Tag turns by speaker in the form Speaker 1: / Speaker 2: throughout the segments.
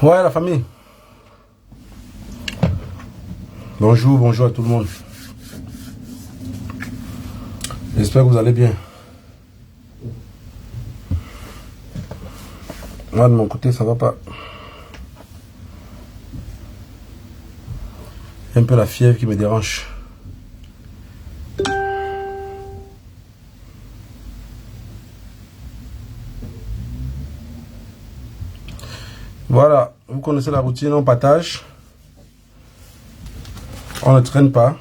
Speaker 1: Ouais, la famille. Bonjour, bonjour à tout le monde. J'espère que vous allez bien. Moi, de mon côté, ça va pas. Un peu la fièvre qui me dérange. Voilà, vous connaissez la routine, on partage. On ne traîne pas.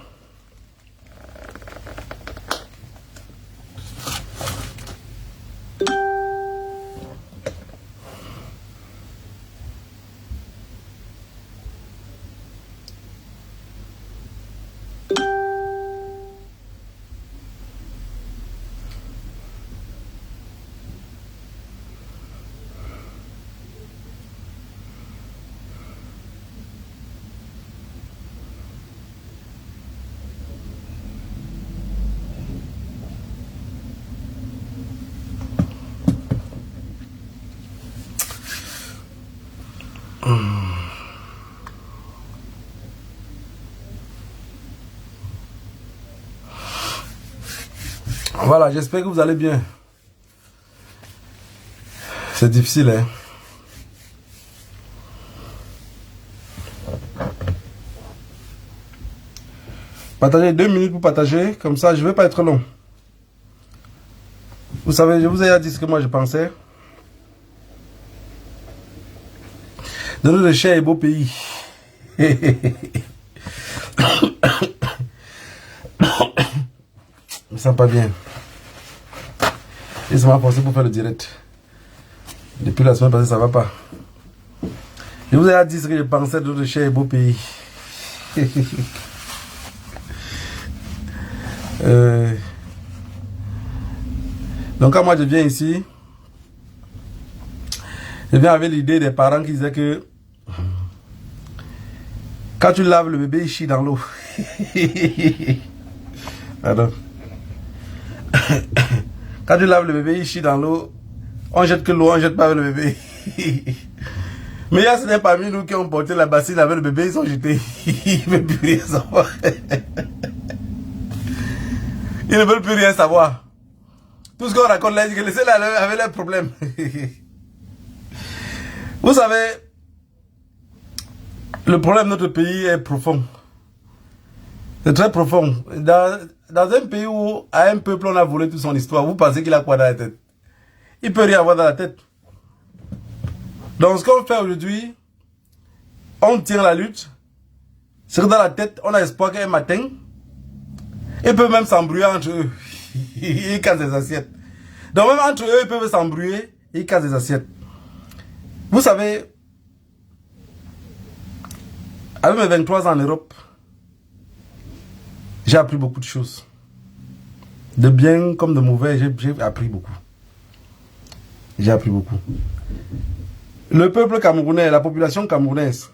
Speaker 1: Voilà, j'espère que vous allez bien. C'est difficile, hein. Partagez 2 minutes pour partager, comme ça je ne vais pas être long. Vous savez, je vous ai dit ce que moi je pensais. De notre cher et beau pays. Je me sens pas bien. Et ça m'a forcé pour faire le direct. Depuis la semaine passée, ça va pas. Je vous ai dit ce que je pensais de notre cher et beau pays. Donc quand moi je viens ici, je viens avec l'idée des parents qui disaient que quand tu laves le bébé, il chie dans l'eau. Pardon. Quand tu laves le bébé, il chie dans l'eau. On jette que l'eau, on jette pas le bébé. Mais il y a certains parmi nous qui ont porté la bassine avec le bébé, ils sont jetés. Ils ne veulent plus rien savoir. Ils ne veulent plus rien savoir. Tout ce qu'on raconte là, laissez-les avec leurs problèmes. Vous savez, le problème de notre pays est profond. C'est très profond. Dans un pays où, à un peuple, on a volé toute son histoire, vous pensez qu'il a quoi dans la tête? Il peut rien avoir dans la tête. Donc ce qu'on fait aujourd'hui, on tient la lutte. C'est que dans la tête, on a espoir qu'un matin, ils peuvent même s'embrouiller entre eux. Ils cassent des assiettes. Donc même entre eux, ils peuvent s'embrouiller, ils cassent des assiettes. Vous savez, avec mes 23 ans en Europe, j'ai appris beaucoup de choses. De bien comme de mauvais, j'ai appris beaucoup. J'ai appris beaucoup. Le peuple camerounais, la population camerounaise,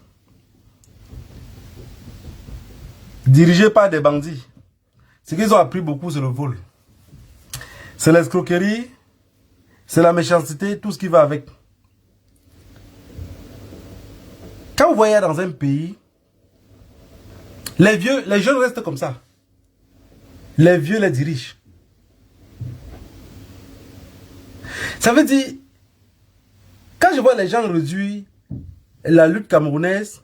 Speaker 1: dirigée par des bandits, ce qu'ils ont appris beaucoup, c'est le vol. C'est l'escroquerie, c'est la méchanceté, tout ce qui va avec. Quand vous voyez dans un pays, les jeunes restent comme ça. Les vieux les dirigent. Ça veut dire, quand je vois les gens réduire la lutte camerounaise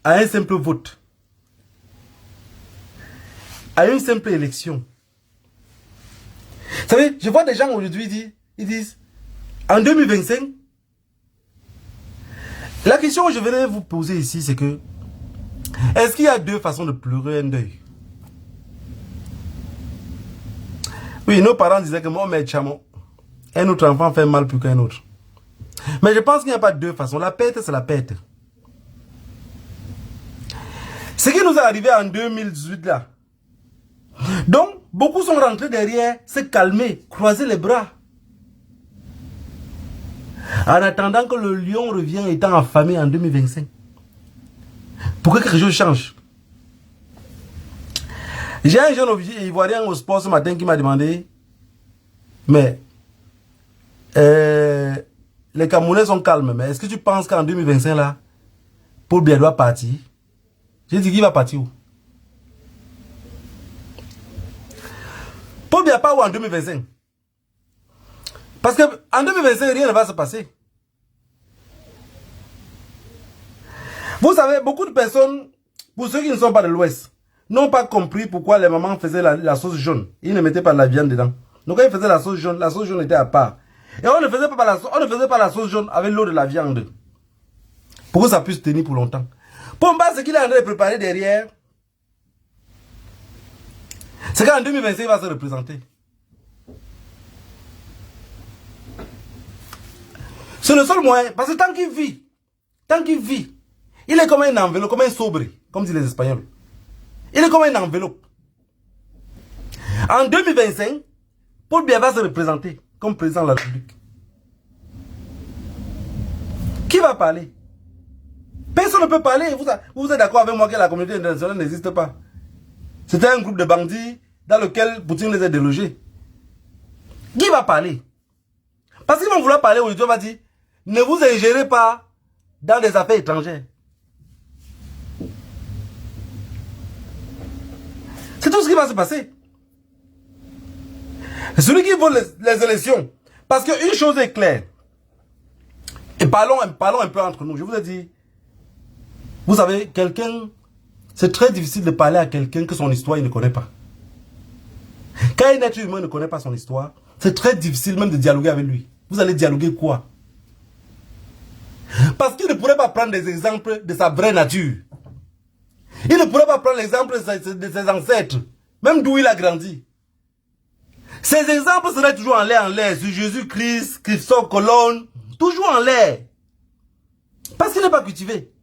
Speaker 1: à un simple vote, à une simple élection. Vous savez, je vois des gens aujourd'hui, ils disent, en 2025, la question que je voudrais vous poser ici, c'est que, est-ce qu'il y a deux façons de pleurer un deuil? Oui, nos parents disaient que moi, mais chamo, un autre enfant fait mal plus qu'un autre. Mais je pense qu'il n'y a pas deux façons. La perte, c'est la perte. Ce qui nous est arrivé en 2018 là. Donc, beaucoup sont rentrés derrière, se calmer, croiser les bras. En attendant que le lion revienne étant affamé en 2025. Pour que quelque chose change. J'ai un jeune ivoirien au sport ce matin qui m'a demandé, mais les Camerounais sont calmes, mais est-ce que tu penses qu'en 2025 là, Paul Biya doit partir? J'ai dit qu'il va partir où? Paul Biya part où en 2025? Parce que en 2025, rien ne va se passer. Vous savez, beaucoup de personnes, pour ceux qui ne sont pas de l'Ouest, n'ont pas compris pourquoi les mamans faisaient la sauce jaune. Ils ne mettaient pas de la viande dedans. Donc quand ils faisaient la sauce jaune était à part. Et on ne faisait pas la sauce jaune avec l'eau de la viande. Pour que ça puisse tenir pour longtemps. Pomba, ce qu'il est en train de préparer derrière, c'est qu'en 2025, il va se représenter. C'est le seul moyen. Parce que tant qu'il vit, il est comme un enveloppe, comme un sobre, comme disent les Espagnols. Il est comme un enveloppe. En 2025, Paul Biya va se représenter comme président de la République. Qui va parler? Personne ne peut parler. Vous êtes d'accord avec moi que la communauté internationale n'existe pas? C'était un groupe de bandits dans lequel Poutine les a délogés. Qui va parler? Parce qu'ils vont vouloir parler aujourd'hui, on va dire, ne vous ingérez pas dans les affaires étrangères. C'est tout ce qui va se passer. Celui qui veut les élections. Parce qu'une chose est claire. Et parlons un peu entre nous. Je vous ai dit, vous savez, quelqu'un, c'est très difficile de parler à quelqu'un que son histoire il ne connaît pas. Quand un être humain ne connaît pas son histoire, c'est très difficile même de dialoguer avec lui. Vous allez dialoguer quoi? Parce qu'il ne pourrait pas prendre des exemples de sa vraie nature. Il ne pourrait pas prendre l'exemple de ses ancêtres, même d'où il a grandi. Ces exemples seraient toujours en l'air, sur Jésus-Christ, Christophe Colomb, toujours en l'air. Parce qu'il n'est pas cultivé.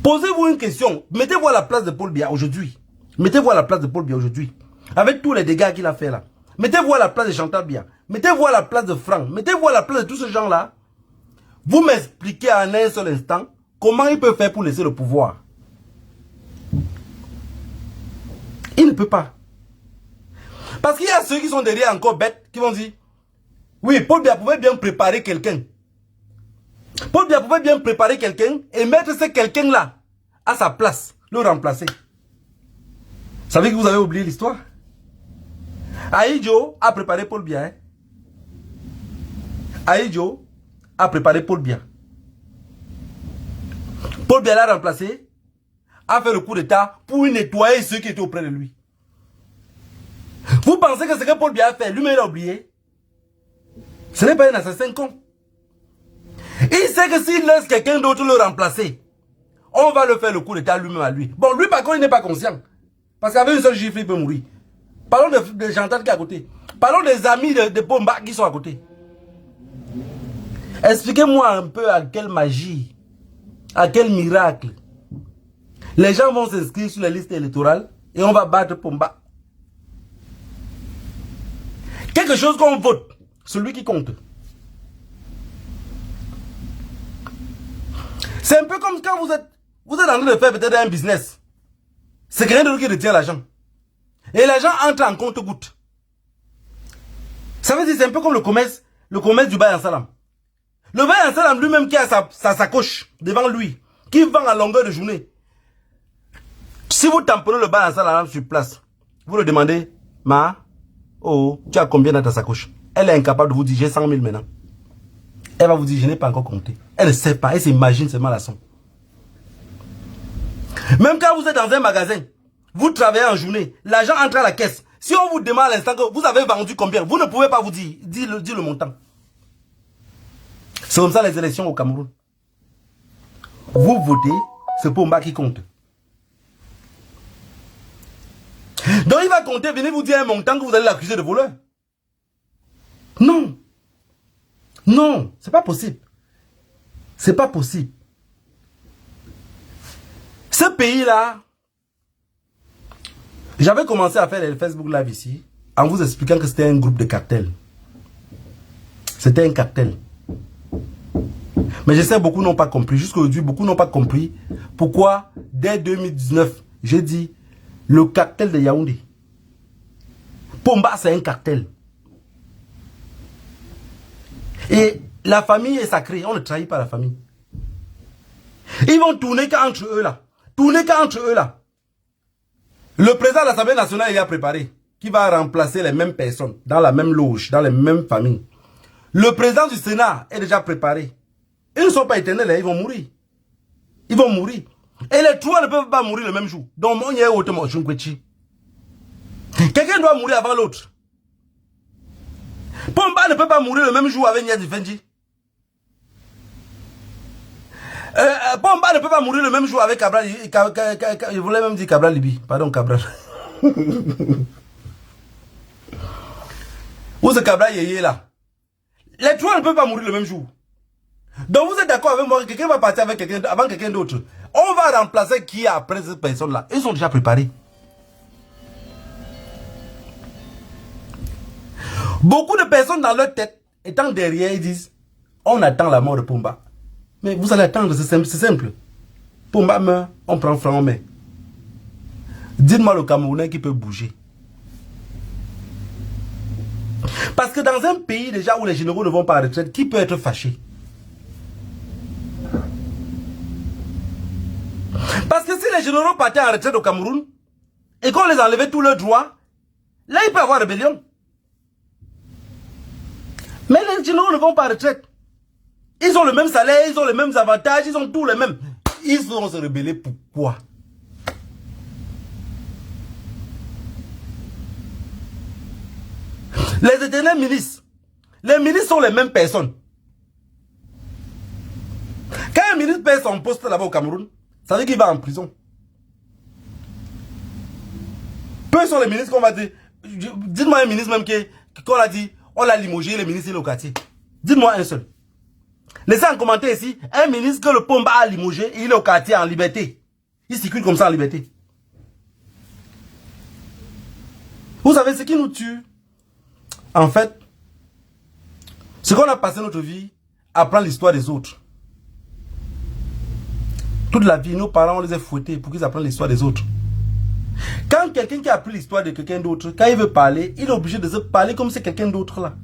Speaker 1: Posez-vous une question, mettez-vous à la place de Paul Biya aujourd'hui. Mettez-vous à la place de Paul Biya aujourd'hui. Avec tous les dégâts qu'il a fait là. Mettez-vous à la place de Chantal Biya. Mettez-vous à la place de Franck. Mettez-vous à la place de tous ces gens-là. Vous m'expliquez en un seul instant comment il peut faire pour laisser le pouvoir. Il ne peut pas. Parce qu'il y a ceux qui sont derrière encore bêtes, qui vont dire, oui, Paul Biya pouvait bien préparer quelqu'un. Paul Biya pouvait bien préparer quelqu'un et mettre ce quelqu'un-là à sa place, le remplacer. Vous savez que vous avez oublié l'histoire? Ahidjo a préparé Paul Biya. Hein? Ahidjo a préparé Paul Biya. Paul Biya l'a remplacé, a fait le coup d'état pour nettoyer ceux qui étaient auprès de lui. Vous pensez que ce que Paul Biya a fait, lui-même il a oublié? Ce n'est pas un assassin con. Il sait que s'il laisse quelqu'un d'autre le remplacer, on va le faire le coup d'état lui-même à lui. Bon, lui par contre, il n'est pas conscient. Parce qu'avec une seule gifle, il peut mourir. Parlons de Chantal qui est à côté. Parlons des amis de Pomba qui sont à côté. Expliquez-moi un peu à quelle magie, à quel miracle les gens vont s'inscrire sur la liste électorale et on va battre Pomba. Quelque chose qu'on vote, celui qui compte. C'est un peu comme quand vous êtes en train de faire peut-être un business. C'est quelqu'un d'autre qui retient l'argent. Et l'argent entre en compte-goutte. Ça veut dire c'est un peu comme le commerce du Baye en Salam. Le Baye en Salam lui-même qui a sa sacoche devant lui, qui vend à longueur de journée. Si vous tamponnez le Baye en Salam sur place, vous le demandez, ma, Oh, tu as combien dans ta sacoche? Elle est incapable de vous dire, j'ai 100 000 maintenant. Elle va vous dire, je n'ai pas encore compté. Elle ne sait pas, elle s'imagine seulement la somme. Même quand vous êtes dans un magasin, vous travaillez en journée, l'argent entre à la caisse. Si on vous demande à l'instant que vous avez vendu combien, vous ne pouvez pas vous dire le montant. C'est comme ça les élections au Cameroun. Vous votez, c'est Pomba qui compte. Donc il va compter, venez vous dire un montant que vous allez l'accuser de voleur. Non. Non, c'est pas possible. C'est pas possible. Ce pays-là, j'avais commencé à faire les Facebook Live ici, en vous expliquant que c'était un groupe de cartels. C'était un cartel. Mais je sais, beaucoup n'ont pas compris. Jusqu'à aujourd'hui, beaucoup n'ont pas compris pourquoi, dès 2019, j'ai dit, le cartel de Yaoundé. Pomba, c'est un cartel. Et la famille est sacrée, on ne trahit pas la famille. Ils vont tourner qu'entre eux là. Tourner qu'entre eux là. Le président de l'Assemblée nationale, il a préparé, qui va remplacer les mêmes personnes, dans la même loge, dans les mêmes familles. Le président du Sénat est déjà préparé. Ils ne sont pas éternels, ils vont mourir. Ils vont mourir. Et les trois ne peuvent pas mourir le même jour. Donc, mon yé autrement, quelqu'un doit mourir avant l'autre. Pomba ne peut pas mourir le même jour avec Nia Difendi. Pomba ne peut pas mourir le même jour avec Cabral. Je voulais même dire Cabral Libi. Pardon, Cabral. Où c'est Cabral Yéyé là? Les trois ne peuvent pas mourir le même jour. Donc vous êtes d'accord avec moi que quelqu'un va partir avec quelqu'un avant quelqu'un d'autre. On va remplacer qui après cette personne-là. Ils sont déjà préparés. Beaucoup de personnes dans leur tête, étant derrière, ils disent, on attend la mort de Pomba. Mais vous allez attendre, c'est simple. Pomba meurt, on prend franc en main. Dites-moi le Camerounais qui peut bouger. Parce que dans un pays déjà où les généraux ne vont pas à la retraite, qui peut être fâché? Parce que si les généraux partaient en retraite au Cameroun, et qu'on les enlevait tous leurs droits, là il peut y avoir rébellion. Mais les généraux ne vont pas à la retraite. Ils ont le même salaire, ils ont les mêmes avantages, ils ont tous les mêmes. Ils vont se rebeller pourquoi? Les éternels ministres. Les ministres sont les mêmes personnes. Quand un ministre perd son poste là-bas au Cameroun, ça veut dire qu'il va en prison. Peu sont les ministres qu'on va dire. Dites-moi un ministre même qu'on a dit, on l'a limogé, le ministre il est au quartier. Dites-moi un seul. Laissez en commentaire ici, un ministre que le Pomba a limogé, il est au quartier en liberté. Il circule comme ça en liberté. Vous savez ce qui nous tue? En fait, c'est qu'on a passé notre vie à apprendre l'histoire des autres. Toute la vie, nos parents, on les a fouettés pour qu'ils apprennent l'histoire des autres. Quand quelqu'un qui a appris l'histoire de quelqu'un d'autre, quand il veut parler, il est obligé de se parler comme c'est quelqu'un d'autre là.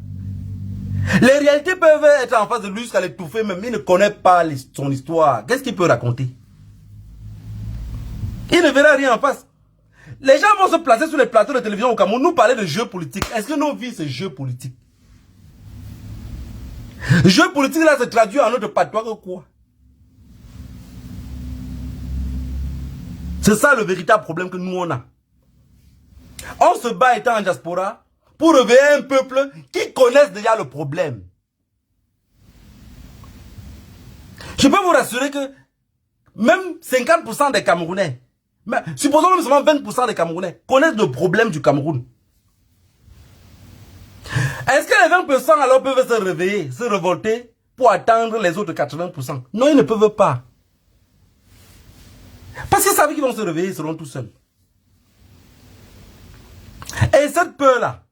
Speaker 1: Les réalités peuvent être en face de lui jusqu'à l'étouffer, même il ne connaît pas son histoire. Qu'est-ce qu'il peut raconter? Il ne verra rien en face. Les gens vont se placer sur les plateaux de télévision au Cameroun, nous parler de jeux politiques. Est-ce que nos vies, c'est jeux politiques? Jeux politiques là se traduit en notre patois que quoi? C'est ça le véritable problème que nous on a. On se bat étant en diaspora pour réveiller un peuple qui connaisse déjà le problème. Je peux vous rassurer que même 50% des Camerounais, supposons même seulement 20% des Camerounais connaissent le problème du Cameroun. Est-ce que les 20% alors peuvent se réveiller, se révolter pour attendre les autres 80%? Non, ils ne peuvent pas. Parce qu'ils savent qu'ils vont se réveiller, ils seront tout seuls. Et cette peur-là,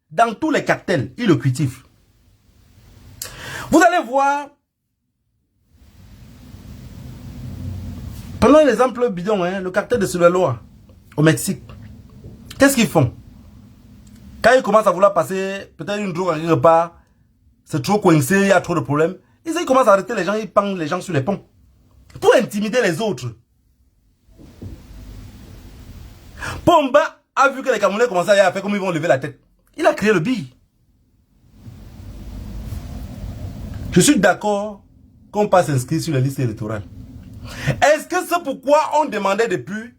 Speaker 1: dans tous les cartels, ils le cultivent. Vous allez voir, prenons l'exemple bidon, le cartel de Sinaloa, au Mexique. Qu'est-ce qu'ils font? Quand ils commencent à vouloir passer peut-être une drogue à quelque part, c'est trop coincé, il y a trop de problèmes, ils commencent à arrêter les gens, ils pendent les gens sur les ponts. Pour intimider les autres. Pomba a vu que les Camerounais commençaient à faire comme ils vont lever la tête. Il a créé le BI. Je suis d'accord qu'on passe inscrit sur la liste électorale. Est-ce que c'est pourquoi on demandait depuis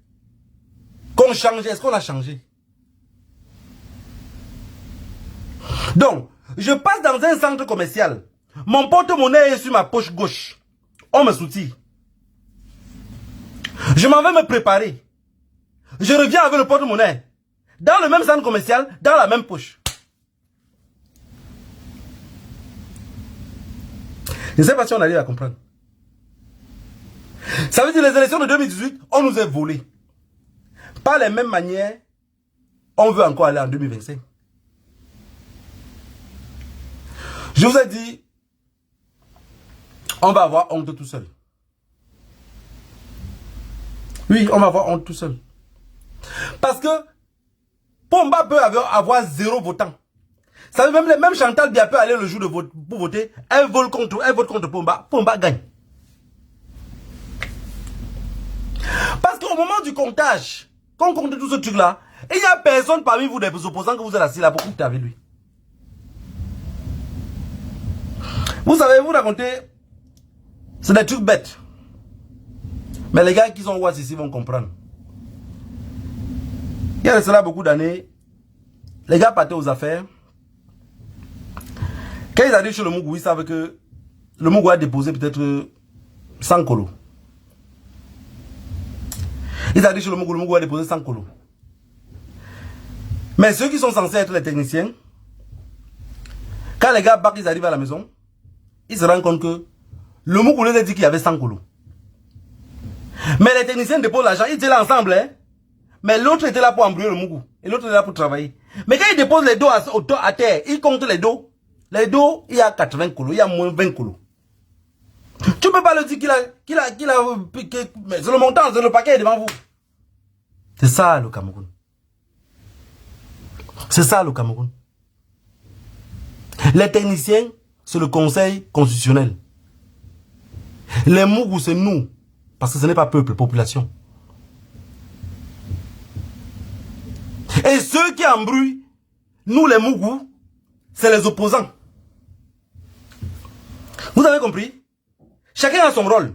Speaker 1: qu'on change? Est-ce qu'on a changé? Donc, je passe dans un centre commercial. Mon porte-monnaie est sur ma poche gauche. On me soutient. Je m'en vais me préparer. Je reviens avec le porte-monnaie. Dans le même centre commercial, dans la même poche. Je ne sais pas si on arrive à comprendre. Ça veut dire que les élections de 2018, on nous a volé. Par les mêmes manières, on veut encore aller en 2025. Je vous ai dit, on va avoir honte tout seul. Oui, on va avoir honte tout seul. Parce que Pomba peut avoir 0 votant. Ça veut même Chantal Bia peut aller le jour de vote pour voter. Elle vote contre Pomba. Pomba gagne. Parce qu'au moment du comptage, quand on compte tout ce truc-là, il n'y a personne parmi vous des opposants que vous êtes assis là pour compter avec lui. Vous savez, vous racontez, c'est des trucs bêtes. Mais les gars qui sont watch ici vont comprendre. Il y a de cela beaucoup d'années, les gars partaient aux affaires. Quand ils arrivent chez le Mougou, ils savent que le Mougou a déposé peut-être 100 colos. Ils arrivent chez le Mougou a déposé 100 colos. Mais ceux qui sont censés être les techniciens, quand les gars ils arrivent à la maison, ils se rendent compte que le Mougou les a dit qu'il y avait 100 colos. Mais les techniciens déposent l'argent, ils étaient là ensemble, hein? Mais l'autre était là pour embrouiller le Mougou. Et l'autre était là pour travailler. Mais quand ils déposent les dos à terre, ils comptent les dos. Les dos, il y a 80 colos, il y a moins 20 colos. Tu ne peux pas le dire mais c'est le montant, c'est le paquet devant vous. C'est ça le Cameroun. C'est ça le Cameroun. Les techniciens, c'est le conseil constitutionnel. Les Mougou, c'est nous. Parce que ce n'est pas peuple, population. Et ceux qui embrouillent, nous les Mougou, c'est les opposants. Vous avez compris? Chacun a son rôle.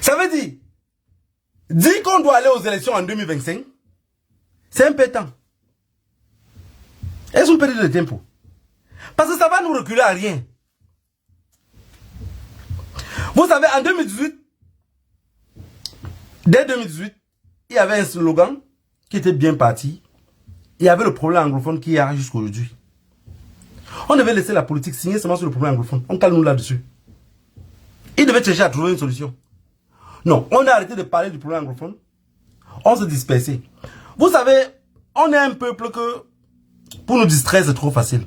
Speaker 1: Ça veut dire qu'on doit aller aux élections en 2025, c'est un peu de temps. Est-ce une période de tempo? Parce que ça va nous reculer à rien. Vous savez, en 2018, dès 2018, il y avait un slogan qui était bien parti. Il y avait le problème anglophone qui y a jusqu'à aujourd'hui. On devait laisser la politique signer seulement sur le problème anglophone. On calme nous là-dessus. Il devait chercher à trouver une solution. Non, on a arrêté de parler du problème anglophone. On s'est dispersé. Vous savez, on est un peuple que pour nous distraire, c'est trop facile.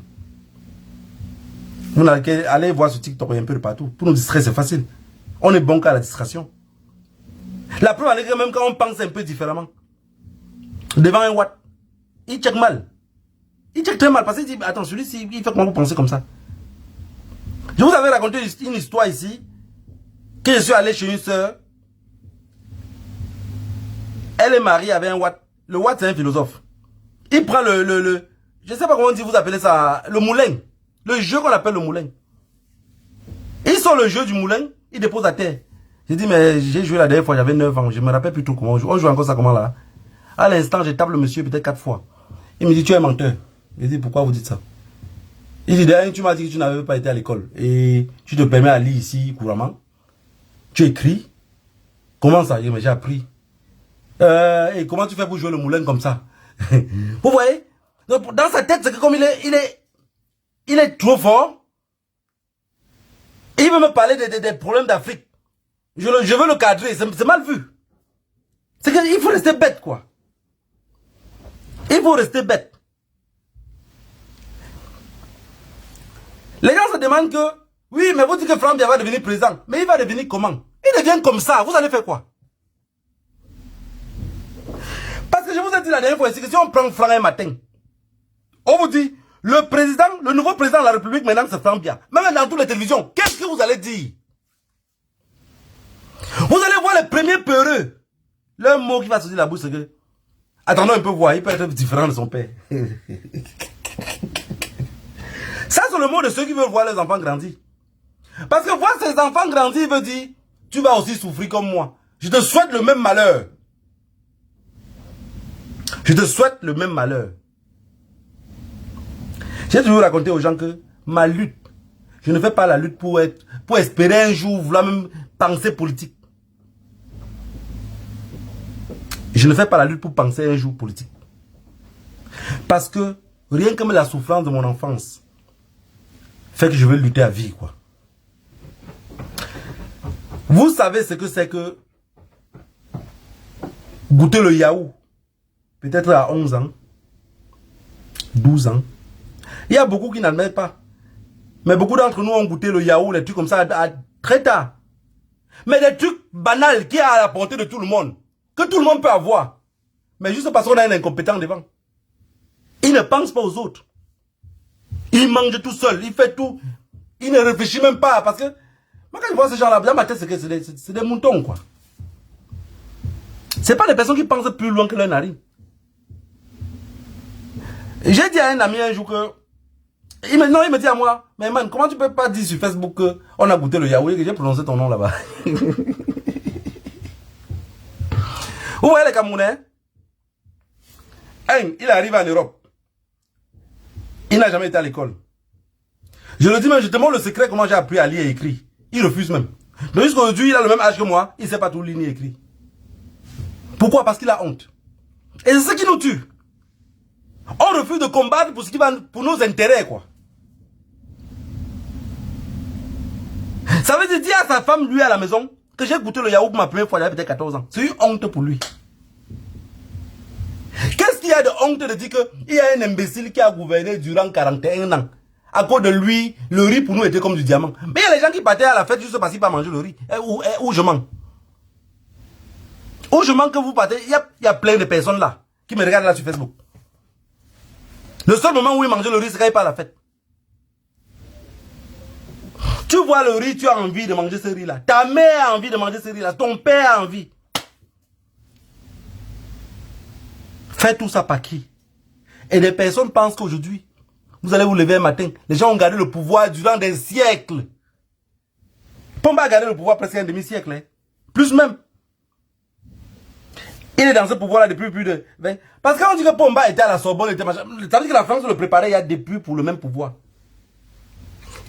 Speaker 1: Vous allez voir sur TikTok un peu de partout. Pour nous distraire, c'est facile. On est bon qu'à la distraction. La preuve est que même quand on pense un peu différemment, devant un Watt, il check mal. Il check très mal parce qu'il dit, attends, celui-ci, il fait comment vous pensez comme ça. Je vous avais raconté une histoire ici, que je suis allé chez une soeur. Elle est mariée avec un Watt. Le Watt, c'est un philosophe. Il prend je ne sais pas comment vous appelez ça, le moulin. Le jeu qu'on appelle le moulin. Il sort le jeu du moulin, il dépose à terre. J'ai dit, mais j'ai joué la dernière fois, j'avais 9 ans, je me rappelle plus tout comment on joue. On joue encore ça comment là. À l'instant, je tape le monsieur peut-être 4 fois. Il me dit, tu es menteur. Je dis, pourquoi vous dites ça? Il dit, d'ailleurs, tu m'as dit que tu n'avais pas été à l'école. Et tu te permets à lire ici couramment. Tu écris. Comment ça? Mais j'ai appris. Et comment tu fais pour jouer le moulin comme ça? Vous voyez? Donc, dans sa tête, c'est que comme il est trop fort. Il veut me parler des problèmes d'Afrique. Je veux le cadrer. C'est mal vu. C'est qu'il faut rester bête, quoi. Il faut rester bête. Les gens se demandent que, oui, mais vous dites que Franck va devenir président. Mais il va devenir comment? Il devient comme ça. Vous allez faire quoi? Parce que je vous ai dit la dernière fois, c'est que si on prend Franck un matin, on vous dit, le nouveau président de la République maintenant, c'est Franck Biya. Même dans toutes les télévisions, qu'est-ce que vous allez dire? Vous allez voir les premiers peureux. Le mot qui va sortir de la bouche, c'est que, Attendons un peu voir, il peut être différent de son père. Ça, c'est le mot de ceux qui veulent voir les enfants grandir. Parce que voir ces enfants grandir veut dire, tu vas aussi souffrir comme moi. Je te souhaite le même malheur. Je te souhaite le même malheur. J'ai toujours raconté aux gens que ma lutte, je ne fais pas la lutte pour espérer un jour vouloir même penser politique. Je ne fais pas la lutte pour penser un jour politique. Parce que rien que la souffrance de mon enfance fait que je veux lutter à vie, quoi. Vous savez ce que c'est que goûter le yaourt, peut-être à 11 ans, 12 ans. Il y a beaucoup qui n'admettent pas. Mais beaucoup d'entre nous ont goûté le yaourt, les trucs comme ça, très tard. Mais des trucs banals qui sont à la portée de tout le monde, que tout le monde peut avoir. Mais juste parce qu'on a un incompétent devant. Il ne pense pas aux autres. Il mange tout seul, il fait tout. Il ne réfléchit même pas. Parce que, moi quand je vois ces gens-là, dans ma tête, c'est des moutons, quoi. C'est pas des personnes qui pensent plus loin que leur narine. J'ai dit à un ami un jour que, il me dit à moi, mais man, comment tu peux pas dire sur Facebook qu'on a goûté le yaourt et que j'ai prononcé ton nom là-bas? Vous voyez les Camerounais? Il arrive en Europe. Il n'a jamais été à l'école. Je le dis même, je te montre le secret comment j'ai appris à lire et écrire. Il refuse même. Donc jusqu'aujourd'hui, il a le même âge que moi, il ne sait pas tout lire ni écrire. Pourquoi? Parce qu'il a honte. Et c'est ce qui nous tue. On refuse de combattre pour ce qui va pour nos intérêts, quoi. Ça veut dire à sa femme, lui, à la maison, que j'ai goûté le yaourt pour ma première fois, il avait peut-être 14 ans. C'est une honte pour lui. Qu'est-ce qu'il y a de honte de dire qu'il y a un imbécile qui a gouverné durant 41 ans? À cause de lui, le riz pour nous était comme du diamant. Mais il y a les gens qui partaient à la fête juste parce qu'ils pas manger le riz. Où je mens. Où je mens que vous partez, il y a plein de personnes là, qui me regardent là sur Facebook. Le seul moment où ils mangent le riz, c'est quand ils partent à la fête. Tu vois le riz, tu as envie de manger ce riz-là. Ta mère a envie de manger ce riz-là. Ton père a envie. Faites tout ça par qui? Et des personnes pensent qu'aujourd'hui, vous allez vous lever un matin. Les gens ont gardé le pouvoir durant des siècles. Pomba a gardé le pouvoir presque un demi-siècle. Hein. Plus même. Il est dans ce pouvoir-là depuis plus de 20. Parce que quand on dit que Pomba était à la Sorbonne, ça veut dire que la France le préparait il y a depuis pour le même pouvoir.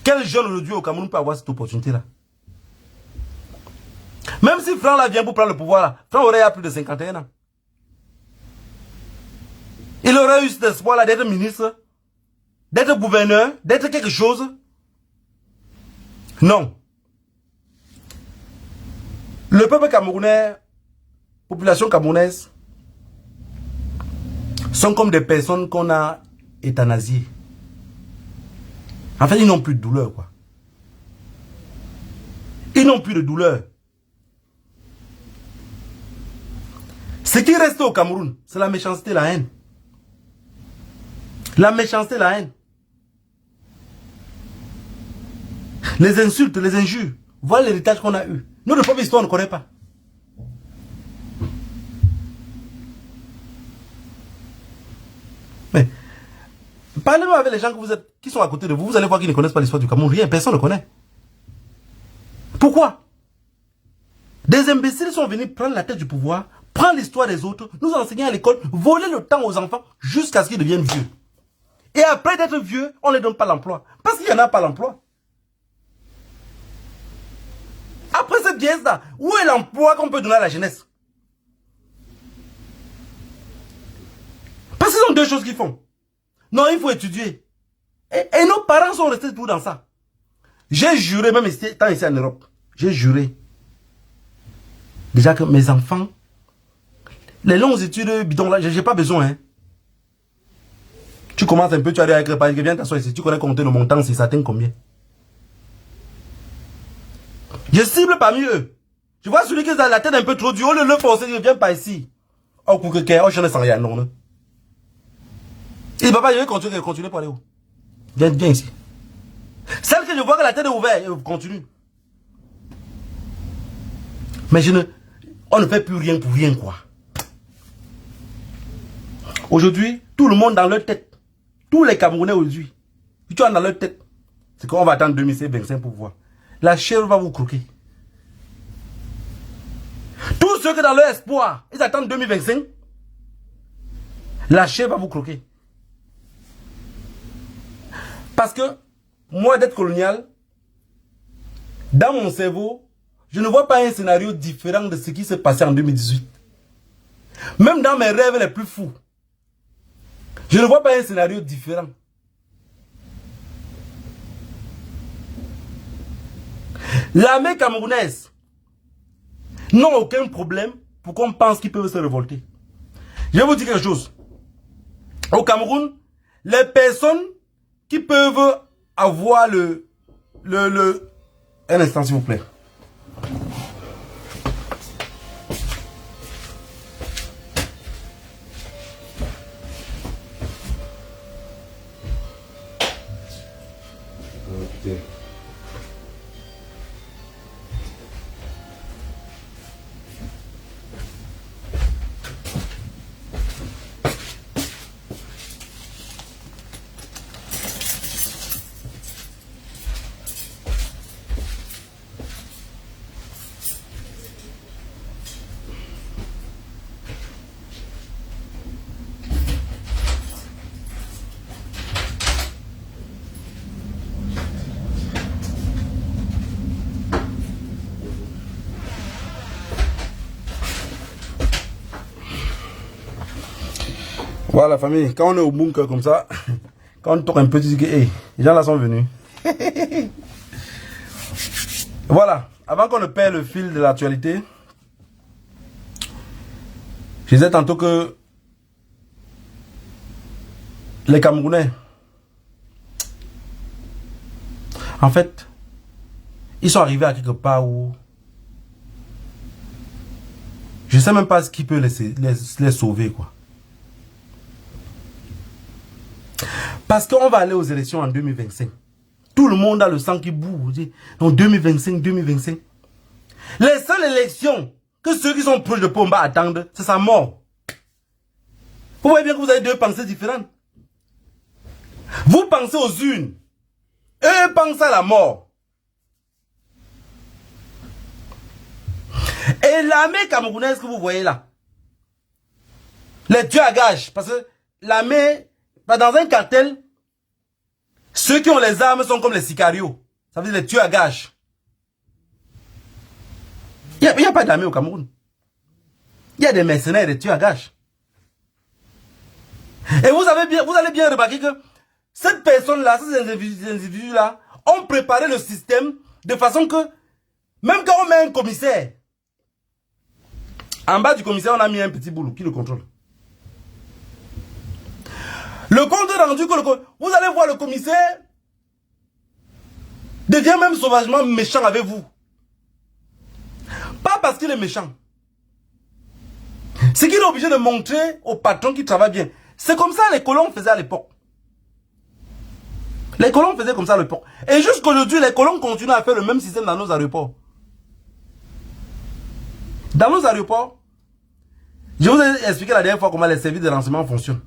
Speaker 1: Quel jeune aujourd'hui au Cameroun peut avoir cette opportunité-là? Même si Franck là vient pour prendre le pouvoir là, Franck aurait plus de 51 ans. Il aurait eu cet espoir-là d'être ministre, d'être gouverneur, d'être quelque chose. Non. Le peuple camerounais, population camerounaise, sont comme des personnes qu'on a euthanasiées. En fait, ils n'ont plus de douleur, quoi. Ils n'ont plus de douleur. Ce qui reste au Cameroun, c'est la méchanceté, la haine. La méchanceté, la haine. Les insultes, les injures. Voilà l'héritage qu'on a eu. Notre propre histoire, on ne connaît pas. Mais, parlez-moi avec les gens qui sont à côté de vous. Vous allez voir qu'ils ne connaissent pas l'histoire du Cameroun. Rien, personne ne connaît. Pourquoi? Des imbéciles sont venus prendre la tête du pouvoir, prendre l'histoire des autres, nous enseigner à l'école, voler le temps aux enfants jusqu'à ce qu'ils deviennent vieux. Et après d'être vieux, on ne les donne pas l'emploi. Parce qu'il n'y en a pas l'emploi. Après cette vieillesse-là, où est l'emploi qu'on peut donner à la jeunesse? Parce qu'ils ont deux choses qu'ils font. Non, il faut étudier. Et nos parents sont restés tout dans ça. J'ai juré, même étant ici en Europe, j'ai juré. Déjà que mes enfants, les longues études bidons là, j'ai pas besoin. Hein. Tu commences un peu, tu arrives avec le pari, viens t'asseoir ici, tu connais compter le montant, si ça atteint combien. Je cible parmi eux. Je vois celui qui a la tête un peu trop dure, au lieu de le forcer, il vient pas ici. Oh, coucou, je ne sens rien, non. Il dit, papa, je vais continuer pour aller où? Viens ici. Celle que je vois que la tête est ouverte, continue. Mais on ne fait plus rien pour rien, quoi. Aujourd'hui, tout le monde dans leur tête, tous les Camerounais aujourd'hui, tu as dans leur tête, c'est qu'on va attendre 2025 pour voir. La chèvre va vous croquer. Tous ceux qui dans leur espoir, ils attendent 2025, la chèvre va vous croquer. Parce que, moi d'être colonial, dans mon cerveau, je ne vois pas un scénario différent de ce qui s'est passé en 2018. Même dans mes rêves les plus fous, je ne vois pas un scénario différent. L'armée camerounaise n'a aucun problème pour qu'on pense qu'ils peuvent se révolter. Je vais vous dire quelque chose. Au Cameroun, les personnes qui peuvent avoir un instant s'il vous plaît. Okay. Voilà, famille, quand on est au bunker comme ça, quand on tourne un peu, tu dis que hey, les gens là sont venus. Voilà, avant qu'on ne perde le fil de l'actualité, je disais tantôt que les Camerounais, en fait, ils sont arrivés à quelque part où je ne sais même pas ce qui peut les sauver, quoi. Parce qu'on va aller aux élections en 2025. Tout le monde a le sang qui bouge. En 2025, 2025. Les seules élections que ceux qui sont proches de Pomba attendent, c'est sa mort. Vous voyez bien que vous avez deux pensées différentes. Vous pensez aux urnes. Eux pensent à la mort. Et l'armée camerounaise que vous voyez là, les tueurs à gages, parce que l'armée, dans un cartel, ceux qui ont les armes sont comme les sicarios. Ça veut dire les tueurs à gages. Il n'y a pas d'armée au Cameroun. Il y a des mercenaires et des tueurs à gages. Et vous allez bien remarquer que cette personne-là, ces individus-là, ont préparé le système de façon que, même quand on met un commissaire, en bas du commissaire, on a mis un petit boulot qui le contrôle. Le compte rendu que vous allez voir le commissaire devient même sauvagement méchant avec vous. Pas parce qu'il est méchant. C'est qu'il est obligé de montrer au patron qu'il travaille bien. C'est comme ça les colons faisaient à l'époque. Les colons faisaient comme ça à l'époque. Et jusqu'aujourd'hui, les colons continuent à faire le même système dans nos aéroports. Dans nos aéroports, je vous ai expliqué la dernière fois comment les services de renseignement fonctionnent.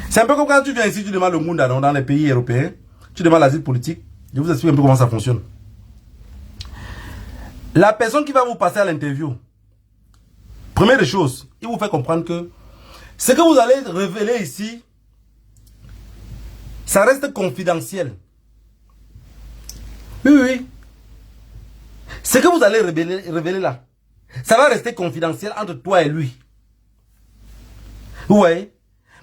Speaker 1: C'est un peu comme quand tu viens ici, tu demandes le monde dans les pays européens, tu demandes l'asile politique. Je vous explique un peu comment ça fonctionne. La personne qui va vous passer à l'interview, première des choses, il vous fait comprendre que ce que vous allez révéler ici, ça reste confidentiel. Oui, oui. Ce que vous allez révéler là, ça va rester confidentiel entre toi et lui. Vous voyez?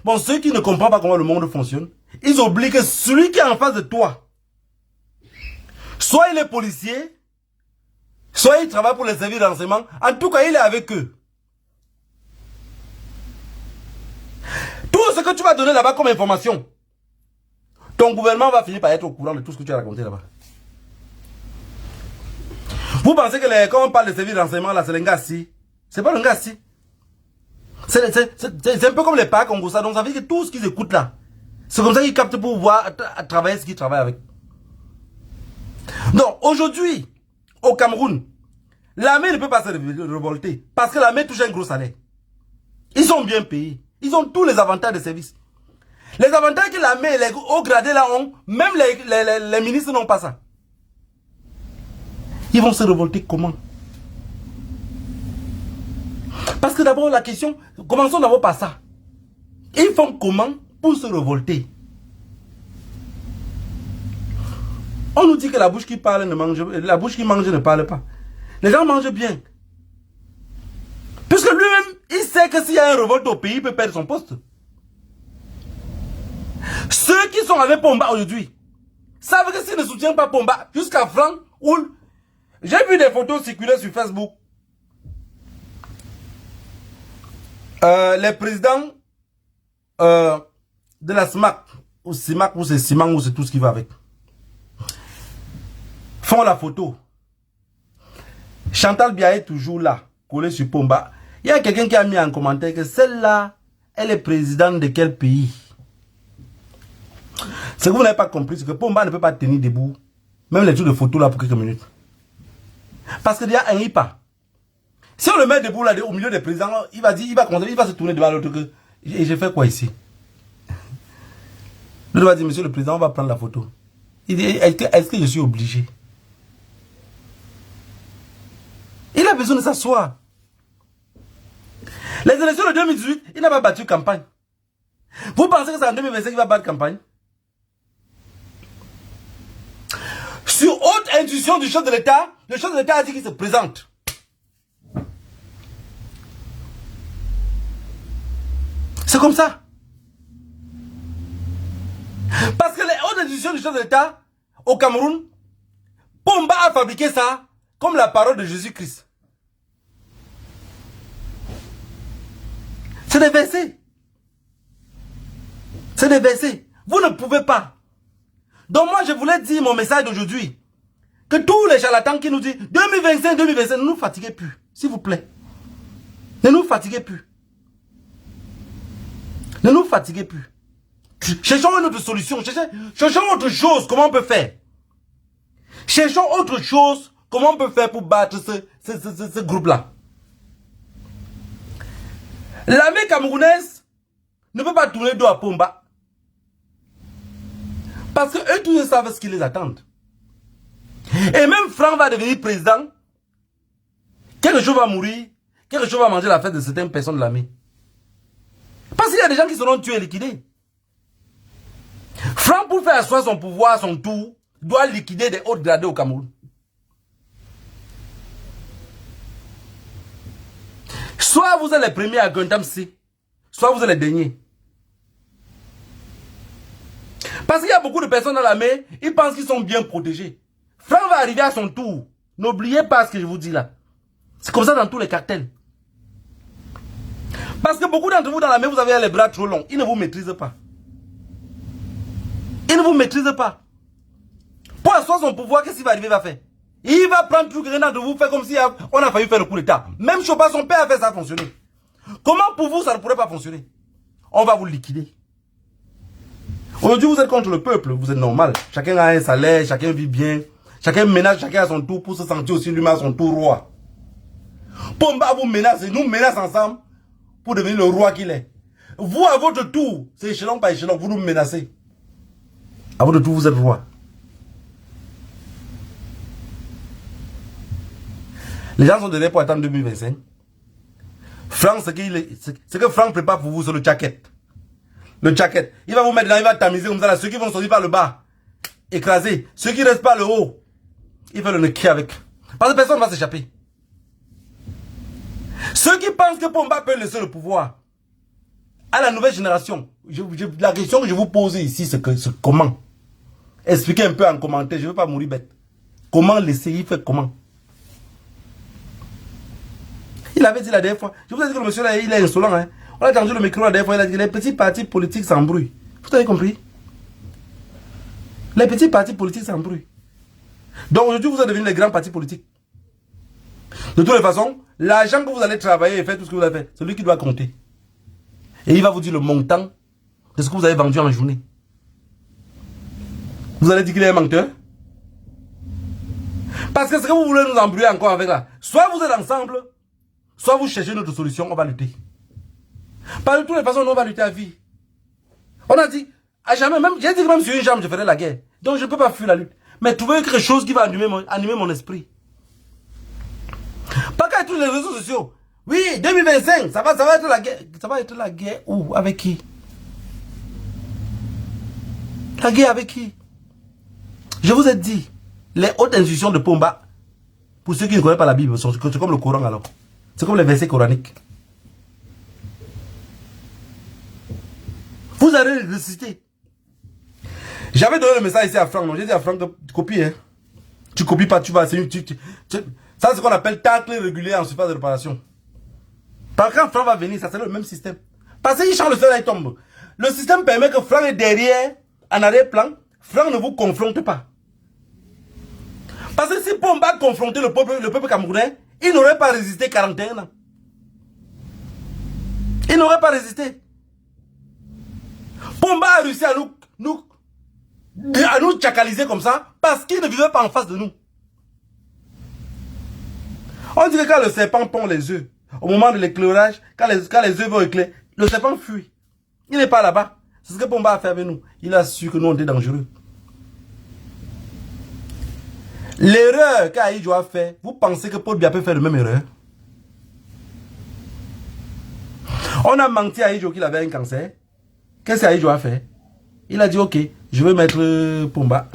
Speaker 1: Bon, ceux qui ne comprennent pas comment le monde fonctionne, ils oublient que celui qui est en face de toi, soit il est policier, soit il travaille pour les services de renseignement, en tout cas il est avec eux. Tout ce que tu vas donner là-bas comme information, ton gouvernement va finir par être au courant de tout ce que tu as raconté là-bas. Vous pensez que quand on parle de services de renseignement, là, c'est le Ngassi. C'est pas le Ngassi. C'est un peu comme les PAC Congo, ça. Donc ça veut dire que tout ce qu'ils écoutent là, c'est comme ça qu'ils captent pour voir travailler ce qu'ils travaillent avec. Donc aujourd'hui, au Cameroun, l'armée ne peut pas se révolter parce que l'armée touche un gros salaire. Ils sont bien payés. Ils ont tous les avantages de service. Les avantages que l'armée et les hauts gradés là ont, même les ministres n'ont pas ça. Ils vont se révolter comment? Parce que d'abord la question, commençons d'abord par ça. Ils font comment pour se révolter? On nous dit que la bouche qui parle ne mange, la bouche qui mange ne parle pas. Les gens mangent bien. Puisque lui-même, il sait que s'il y a un révolte au pays, il peut perdre son poste. Ceux qui sont avec Pomba aujourd'hui savent que s'ils ne soutiennent pas Pomba, jusqu'à Franck Oul, j'ai vu des photos circuler sur Facebook. Les présidents de la SMAC, ou SIMAC, ou c'est Simang, ou c'est tout ce qui va avec, font la photo. Chantal Biya est toujours là, collée sur Pomba. Il y a quelqu'un qui a mis en commentaire que celle-là, elle est présidente de quel pays? Ce que vous n'avez pas compris, c'est que Pomba ne peut pas tenir debout, même les trucs de photo là pour quelques minutes. Parce qu'il y a un IPA. Si on le met debout là, au milieu des présidents, il va se tourner devant l'autre que et j'ai fait quoi ici? L'autre va dire, monsieur le président, on va prendre la photo. Il dit, est-ce que je suis obligé? Il a besoin de s'asseoir. Les élections de 2018, il n'a pas battu campagne. Vous pensez que c'est en 2025 qu'il va battre campagne? Sur haute intuition du chef de l'État, le chef de l'État a dit qu'il se présente. C'est comme ça. Parce que les hautes intuitions du chef de l'État, au Cameroun, Pomba a fabriqué ça comme la parole de Jésus-Christ. C'est des versets. C'est des versets. Vous ne pouvez pas. Donc moi, je voulais dire mon message d'aujourd'hui. Que tous les charlatans qui nous disent 2025, 2025, ne nous fatiguez plus. S'il vous plaît. Ne nous fatiguez plus. Ne nous fatiguez plus. Cherchons une autre solution. Cherchons autre chose. Comment on peut faire? Cherchons autre chose. Comment on peut faire pour battre ce groupe-là? L'armée camerounaise ne peut pas tourner dos à Pomba. Parce que eux tous savent ce qui les attend. Et même Franck va devenir président. Quelque chose va mourir. Quelque chose va manger la fête de certaines personnes de l'armée. Parce qu'il y a des gens qui seront tués et liquidés. Franck, pour faire asseoir son pouvoir à son tour, doit liquider des hauts gradés au Cameroun. Soit vous êtes les premiers à Guntam-C, soit vous êtes les derniers. Parce qu'il y a beaucoup de personnes dans l'armée, ils pensent qu'ils sont bien protégés. Franck va arriver à son tour. N'oubliez pas ce que je vous dis là. C'est comme ça dans tous les cartels. Parce que beaucoup d'entre vous dans l'armée, vous avez les bras trop longs. Ils ne vous maîtrisent pas. Ils ne vous maîtrisent pas. Pour asseoir son pouvoir, qu'est-ce qu'il va arriver à faire? Il va prendre tout le de vous, faire comme si on a failli faire le coup d'état. Même Chopin, son père a fait ça fonctionner. Comment pour vous, ça ne pourrait pas fonctionner? On va vous liquider. Aujourd'hui, vous êtes contre le peuple, vous êtes normal. Chacun a un salaire, chacun vit bien. Chacun ménage chacun à son tour pour se sentir aussi lui-même à son tour roi. Pomba vous menace, nous menace ensemble pour devenir le roi qu'il est. Vous, à votre tour, c'est échelon par échelon, vous nous menacez. À votre tour, vous êtes roi. Les gens sont derrière pour attendre 2025. Franck, ce que Franck prépare pour vous, c'est le jacket. Le jacket. Il va vous mettre là, il va tamiser comme ça. Là. Ceux qui vont sortir par le bas, écraser. Ceux qui restent par le haut, il fait le nez avec. Parce que personne ne va s'échapper. Ceux qui pensent que Pomba peut laisser le pouvoir à la nouvelle génération, la question que je vous pose ici, c'est comment? Expliquez un peu en commentaire, je ne veux pas mourir bête. Comment laisser, il fait comment? Il avait dit la dernière fois, je vous ai dit que le monsieur là, il est insolent. Hein. On a entendu le micro la dernière fois, il a dit que les petits partis politiques s'embrouillent. Vous avez compris? Les petits partis politiques s'embrouillent. Donc aujourd'hui, vous êtes devenus les grands partis politiques. De toutes les façons, l'argent que vous allez travailler et faire tout ce que vous avez fait, c'est lui qui doit compter. Et il va vous dire le montant de ce que vous avez vendu en journée. Vous allez dire qu'il est un menteur? Parce que ce que vous voulez nous embrouiller encore avec là, soit vous êtes ensemble, soit vous cherchez une autre solution, on va lutter. Par de toutes les façons, nous on va lutter à vie. On a dit, à jamais, même, j'ai dit que même sur une jambe, je ferai la guerre. Donc je ne peux pas fuir la lutte. Mais trouver quelque chose qui va animer mon esprit. Pas qu'à tous les réseaux sociaux. Oui, 2025, ça va être la guerre. Ça va être la guerre où? Avec qui? La guerre avec qui? Je vous ai dit, les hautes institutions de Pomba, pour ceux qui ne connaissent pas la Bible, c'est comme le Coran alors. C'est comme les versets coraniques. Vous allez les réciter. J'avais donné le message ici à Franck. J'ai dit à Franck, tu copies. Hein. Tu copies pas, tu vas. Ça, c'est ce qu'on appelle tacle régulier en surface de réparation. Par quand Franck va venir, ça sera le même système. Parce qu'il change le sol, il tombe. Le système permet que Franck est derrière, en arrière-plan. Franck ne vous confronte pas. Parce que si Pomba confrontait le peuple camerounais, il n'aurait pas résisté 41 ans. Il n'aurait pas résisté. Pomba a réussi à nous tchakaliser comme ça parce qu'il ne vivait pas en face de nous. On dirait que quand le serpent pond les œufs, au moment de l'éclairage, quand les œufs vont éclairer, le serpent fuit. Il n'est pas là-bas. C'est ce que Pomba a fait avec nous. Il a su que nous on était dangereux. L'erreur qu'Aïdjo a fait, vous pensez que Paul Biya peut faire la même erreur? On a menti à Aïdjo qu'il avait un cancer. Qu'est-ce qu'Aïdjo a fait? Il a dit ok, je vais mettre Pomba.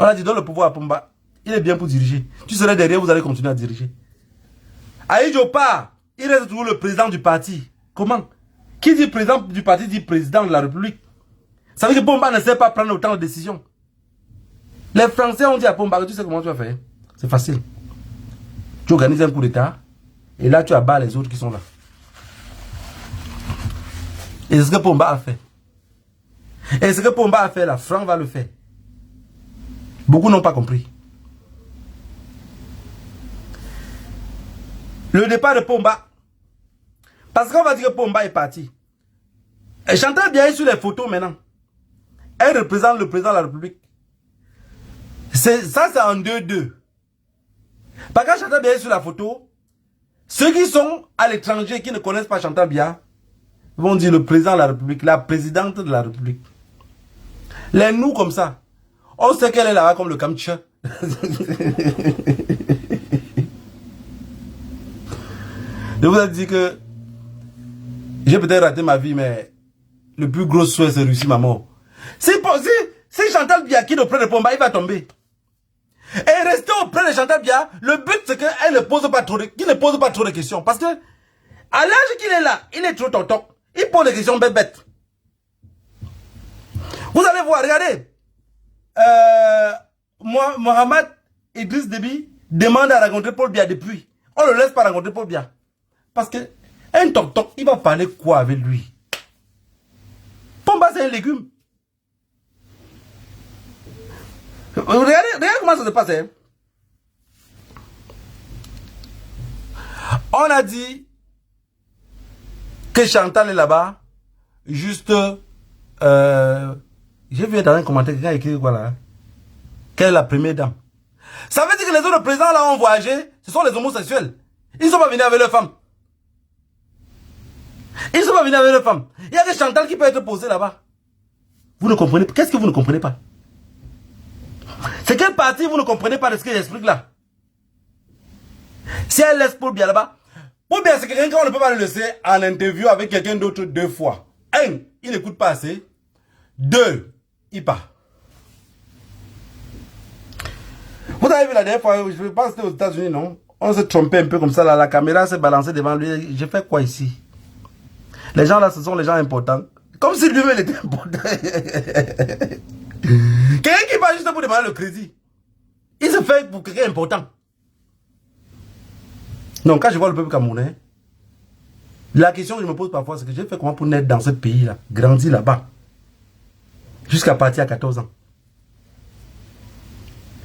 Speaker 1: On a dit donne le pouvoir à Pomba. Il est bien pour diriger. Tu serais derrière, vous allez continuer à diriger. Aïdjo part. Il reste toujours le président du parti. Comment? Qui dit président du parti dit président de la République. Ça veut dire que Pomba ne sait pas prendre autant de décisions. Les Français ont dit à Pomba, tu sais comment tu vas faire? C'est facile. Tu organises un coup d'État et là tu abats les autres qui sont là. Et c'est ce que Pomba a fait. Et ce que Pomba a fait là, Franck va le faire. Beaucoup n'ont pas compris. Le départ de Pomba. Parce qu'on va dire que Pomba est parti. Et Chantal Biya est sur les photos maintenant. Elle représente le président de la République. Ça, c'est en 2-2. Parce que Chantal Biya est sur la photo, ceux qui sont à l'étranger, qui ne connaissent pas Chantal Biya, vont dire le président de la République, la présidente de la République. Les nous comme ça, on sait qu'elle est là-bas comme le Kamtcha. Je vous ai dit que j'ai peut-être raté ma vie, mais le plus gros souhait, c'est réussir ma mort. Si Chantal Biya quitte auprès de Pomba, il va tomber. Et rester auprès de Chantal Biya, le but c'est qu'il ne pose pas trop de questions. Parce que, à l'âge qu'il est là, il est trop tonton. Il pose des questions bêtes. Vous allez voir, regardez. Mohamed Idriss Déby demande à rencontrer Paul Biya depuis. On ne le laisse pas rencontrer Paul Biya. Parce que, un tonton, il va parler quoi avec lui? Pomba, c'est un légume. Regardez comment ça se passe. Hein? On a dit que Chantal est là-bas. Juste, j'ai vu dans un commentaire quelqu'un a écrit voilà, qu'elle est la première dame. Ça veut dire que les autres présidents là ont voyagé, ce sont les homosexuels. Ils ne sont pas venus avec leurs femmes. Ils ne sont pas venus avec leurs femmes. Il y a que Chantal qui peut être posée là-bas. Vous ne comprenez pas. Qu'est-ce que vous ne comprenez pas? C'est quelle partie vous ne comprenez pas de ce que j'explique là? Si elle laisse Paul Biya là-bas, Paul Biya c'est quelqu'un qu'on ne peut pas le laisser en interview avec quelqu'un d'autre 2 fois. 1, il n'écoute pas assez. 2, il part. Vous avez vu la dernière fois, je pense que c'était aux États-Unis, non? On s'est trompé un peu comme ça là, la caméra s'est balancée devant lui. J'ai fait quoi ici? Les gens là, ce sont les gens importants. Comme si lui-même était important. Quelqu'un qui va juste pour demander le crédit. Il se fait pour quelqu'un important. Non, quand je vois le peuple camerounais, la question que je me pose parfois, c'est que j'ai fait comment pour naître dans ce pays-là, grandir là-bas, jusqu'à partir à 14 ans.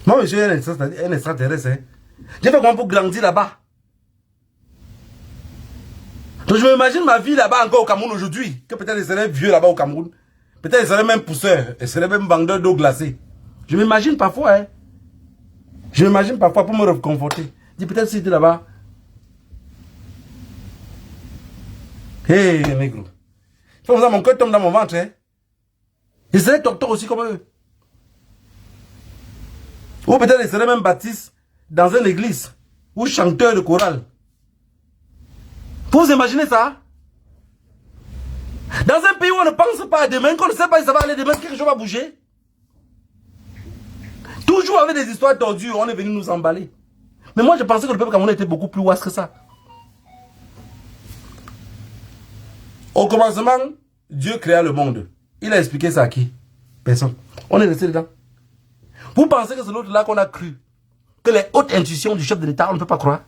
Speaker 1: Moi, je suis un extraterrestre. Hein. J'ai fait comment pour grandir là-bas. Donc je m'imagine ma vie là-bas encore au Cameroun aujourd'hui, que peut-être je serais vieux là-bas au Cameroun. Peut-être je serais même pousseur, je serais même vendeur d'eau glacée. Je m'imagine parfois, hein. Je m'imagine parfois pour me reconforter. Je dis peut-être si j'étais là-bas. Hé, hey, négro. Comme ça, mon cœur tombe dans mon ventre. Hein. Je serais docteur aussi comme eux. Ou peut-être je serais même baptiste dans une église. Ou chanteur de chorale. Vous imaginez ça? Dans un pays où on ne pense pas à demain, qu'on ne sait pas si ça va aller demain, quelque chose va bouger. Toujours avec des histoires tordues, on est venu nous emballer. Mais moi, je pensais que le peuple camerounais était beaucoup plus ouest que ça. Au commencement, Dieu créa le monde. Il a expliqué ça à qui? Personne. On est resté dedans. Vous pensez que c'est l'autre là qu'on a cru? Que les hautes intuitions du chef de l'État, on ne peut pas croire?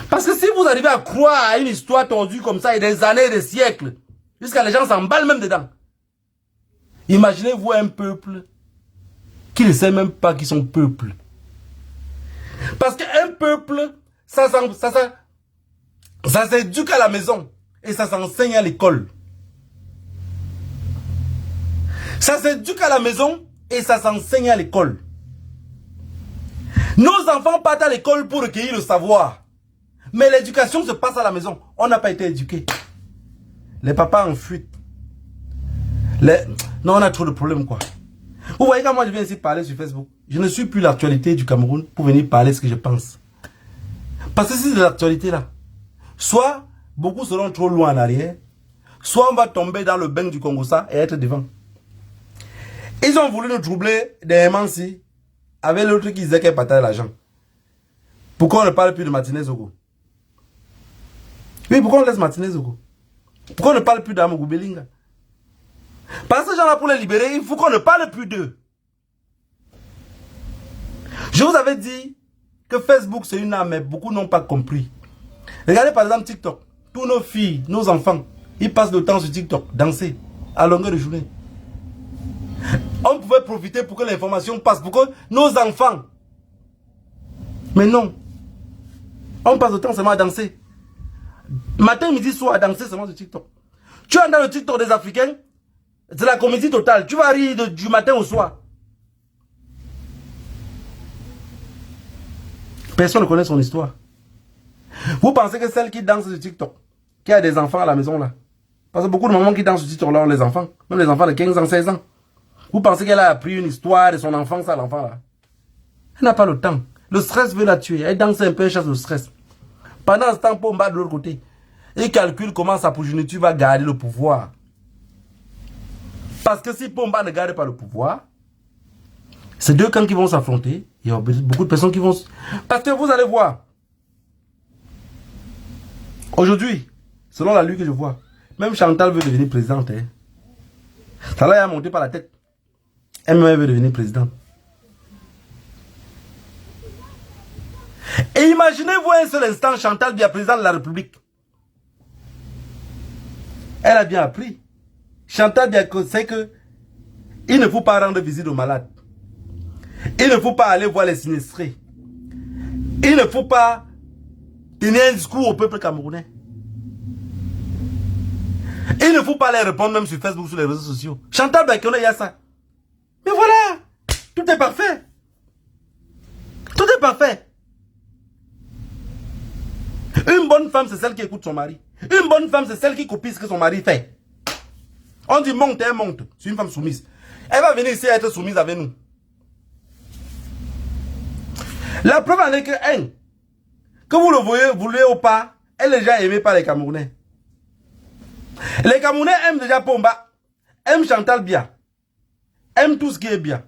Speaker 1: Parce que si vous arrivez à croire à une histoire tordue comme ça, et des années, des siècles, jusqu'à les gens s'emballent même dedans. Imaginez-vous un peuple qui ne sait même pas qu'ils sont peuple. Parce qu'un peuple, ça s'éduque à la maison et ça s'enseigne à l'école. Ça s'éduque à la maison et ça s'enseigne à l'école. Nos enfants partent à l'école pour recueillir le savoir. Mais l'éducation se passe à la maison. On n'a pas été éduqués. Les papas en fuite. Non, on a trop de problèmes, quoi. Vous voyez, quand moi je viens ici parler sur Facebook, je ne suis plus l'actualité du Cameroun pour venir parler ce que je pense. Parce que si c'est l'actualité là, soit beaucoup seront trop loin en arrière, soit on va tomber dans le bain du Congo-Ça et être devant. Ils ont voulu nous troubler des Mansi avec l'autre qui disait qu'elle partageait l'argent. Pourquoi on ne parle plus de Martinez Zogo? Oui, pourquoi on laisse Martinez Zogo? Pourquoi on ne parle plus d'Amougou Belinga? Parce que ces gens-là, pour les libérer, il faut qu'on ne parle plus d'eux. Je vous avais dit que Facebook, c'est une arme, mais beaucoup n'ont pas compris. Regardez par exemple TikTok. Tous nos filles, nos enfants, ils passent le temps sur TikTok, danser, à longueur de journée. On pouvait profiter pour que l'information passe, pour que nos enfants... Mais non. On passe le temps seulement à danser. Matin, midi, soir, à danser seulement sur TikTok. Tu es dans le TikTok des Africains, c'est la comédie totale. Tu vas rire du matin au soir. Personne ne connaît son histoire. Vous pensez que celle qui danse sur TikTok, qui a des enfants à la maison là, parce que beaucoup de mamans qui dansent sur TikTok là ont les enfants, même les enfants de 15 ans, 16 ans. Vous pensez qu'elle a appris une histoire de son enfance à l'enfant là? Elle n'a pas le temps. Le stress veut la tuer. Elle danse un peu, elle chasse le stress. Pendant ce temps, Pomba de l'autre côté, il calcule comment sa progéniture va garder le pouvoir. Parce que si Pomba ne garde pas le pouvoir, c'est deux camps qui vont s'affronter. Il y a beaucoup de personnes qui vont... Parce que vous allez voir, aujourd'hui, selon la lutte que je vois, même Chantal veut devenir présidente. Hein. Ça là, elle a monté par la tête. Elle-même veut devenir présidente. Et imaginez-vous un seul instant, Chantal devient présidente de la République. Elle a bien appris. Chantal sait que il ne faut pas rendre visite aux malades. Il ne faut pas aller voir les sinistrés. Il ne faut pas tenir un discours au peuple camerounais. Il ne faut pas les répondre même sur Facebook, sur les réseaux sociaux. Chantal Bakone, il y a ça. Mais voilà, tout est parfait. Tout est parfait. Une bonne femme, c'est celle qui écoute son mari. Une bonne femme, c'est celle qui copie ce que son mari fait. On dit monte, elle monte. C'est une femme soumise. Elle va venir ici être soumise avec nous. La preuve en est que vous le voulez ou pas, elle est déjà aimée par les Camerounais. Les Camerounais aiment déjà Pomba, aiment Chantal bien, aiment tout ce qui est bien.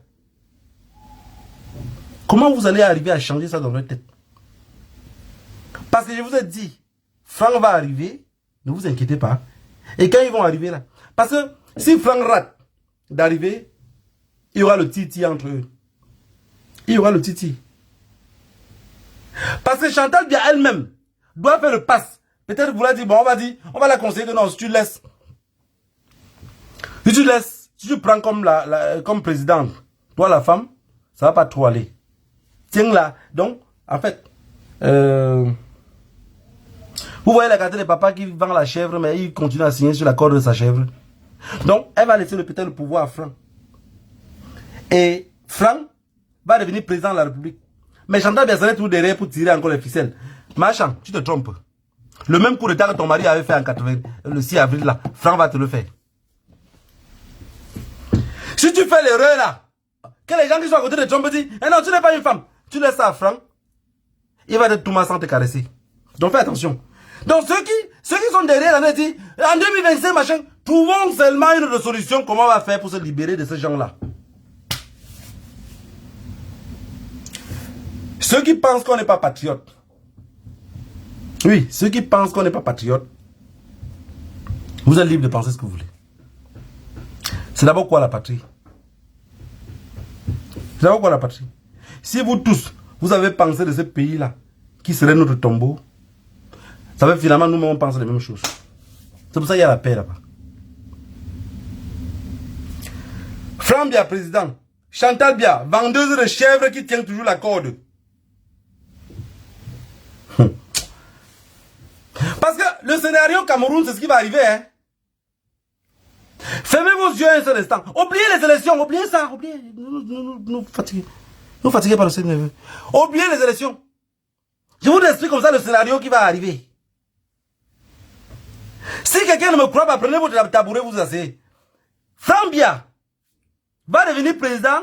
Speaker 1: Comment vous allez arriver à changer ça dans votre tête? Parce que je vous ai dit, Franck va arriver, ne vous inquiétez pas. Et quand ils vont arriver là, parce que si Franck rate d'arriver, il y aura le titi entre eux. Il y aura le titi. Parce que Chantal bien elle-même doit faire le pass. Peut-être vous l'avez dit, bon, on va la conseiller que non, si tu laisses. Si tu prends comme présidente, toi la femme, ça va pas trop aller. Tiens là. Donc, en fait, vous voyez la carte des papas qui vend la chèvre, mais il continue à signer sur la corde de sa chèvre. Donc, elle va laisser peut-être le pouvoir à Franck. Et Franck va devenir président de la République. Mais Chantal Biassane est tout derrière pour tirer encore les ficelles. Machin, tu te trompes. Le même coup d'état que ton mari avait fait en 80, le 6 avril là, Franck va te le faire. Si tu fais l'erreur là, que les gens qui sont à côté de Trump disent, eh non, tu n'es pas une femme. Tu laisses ça à Franck, il va te tout sans te caresser. Donc fais attention. Donc ceux qui sont derrière là, disent, en 2025, machin, trouvons seulement une solution, comment on va faire pour se libérer de ces gens-là. Ceux qui pensent qu'on n'est pas patriote, oui, ceux qui pensent qu'on n'est pas patriote, vous êtes libre de penser ce que vous voulez. C'est d'abord quoi la patrie? C'est d'abord quoi la patrie? Si vous tous, vous avez pensé de ce pays-là, qui serait notre tombeau, ça veut finalement nous-mêmes on pense les mêmes choses. C'est pour ça qu'il y a la paix là-bas. Franck Biya, président. Chantal Biya, vendeuse de chèvres qui tient toujours la corde. Parce que le scénario Cameroun, c'est ce qui va arriver. Hein. Fermez vos yeux un seul instant. Oubliez les élections, oubliez ça. Oubliez. Nous fatiguez. Nous fatiguez par le Seigneur. Oubliez les élections. Je vous explique comme ça le scénario qui va arriver. Si quelqu'un ne me croit pas, prenez votre tabouret, vous asseyez. Franck Biya va devenir président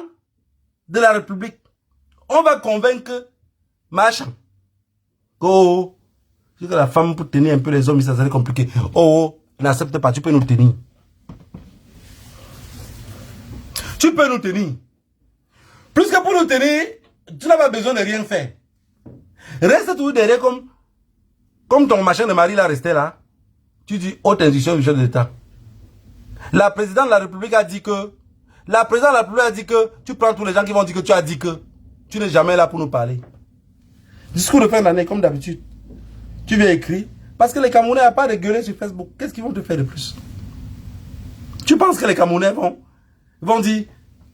Speaker 1: de la République. On va convaincre Machan. Oh, que la femme pour tenir un peu les hommes, ça serait compliqué. Oh, n'accepte pas, tu peux nous tenir. Tu peux nous tenir. Plus que pour nous tenir, tu n'as pas besoin de rien faire. Reste tout derrière comme ton machin de mari là resté là. Tu dis haute institution du chef de l'État. La présidente de la République a dit que tu prends tous les gens qui vont dire que tu as dit que tu n'es jamais là pour nous parler. Discours de fin d'année comme d'habitude. Tu viens écrire parce que les Camerounais n'ont pas de gueuler sur Facebook. Qu'est-ce qu'ils vont te faire de plus? Tu penses que les Camerounais vont dire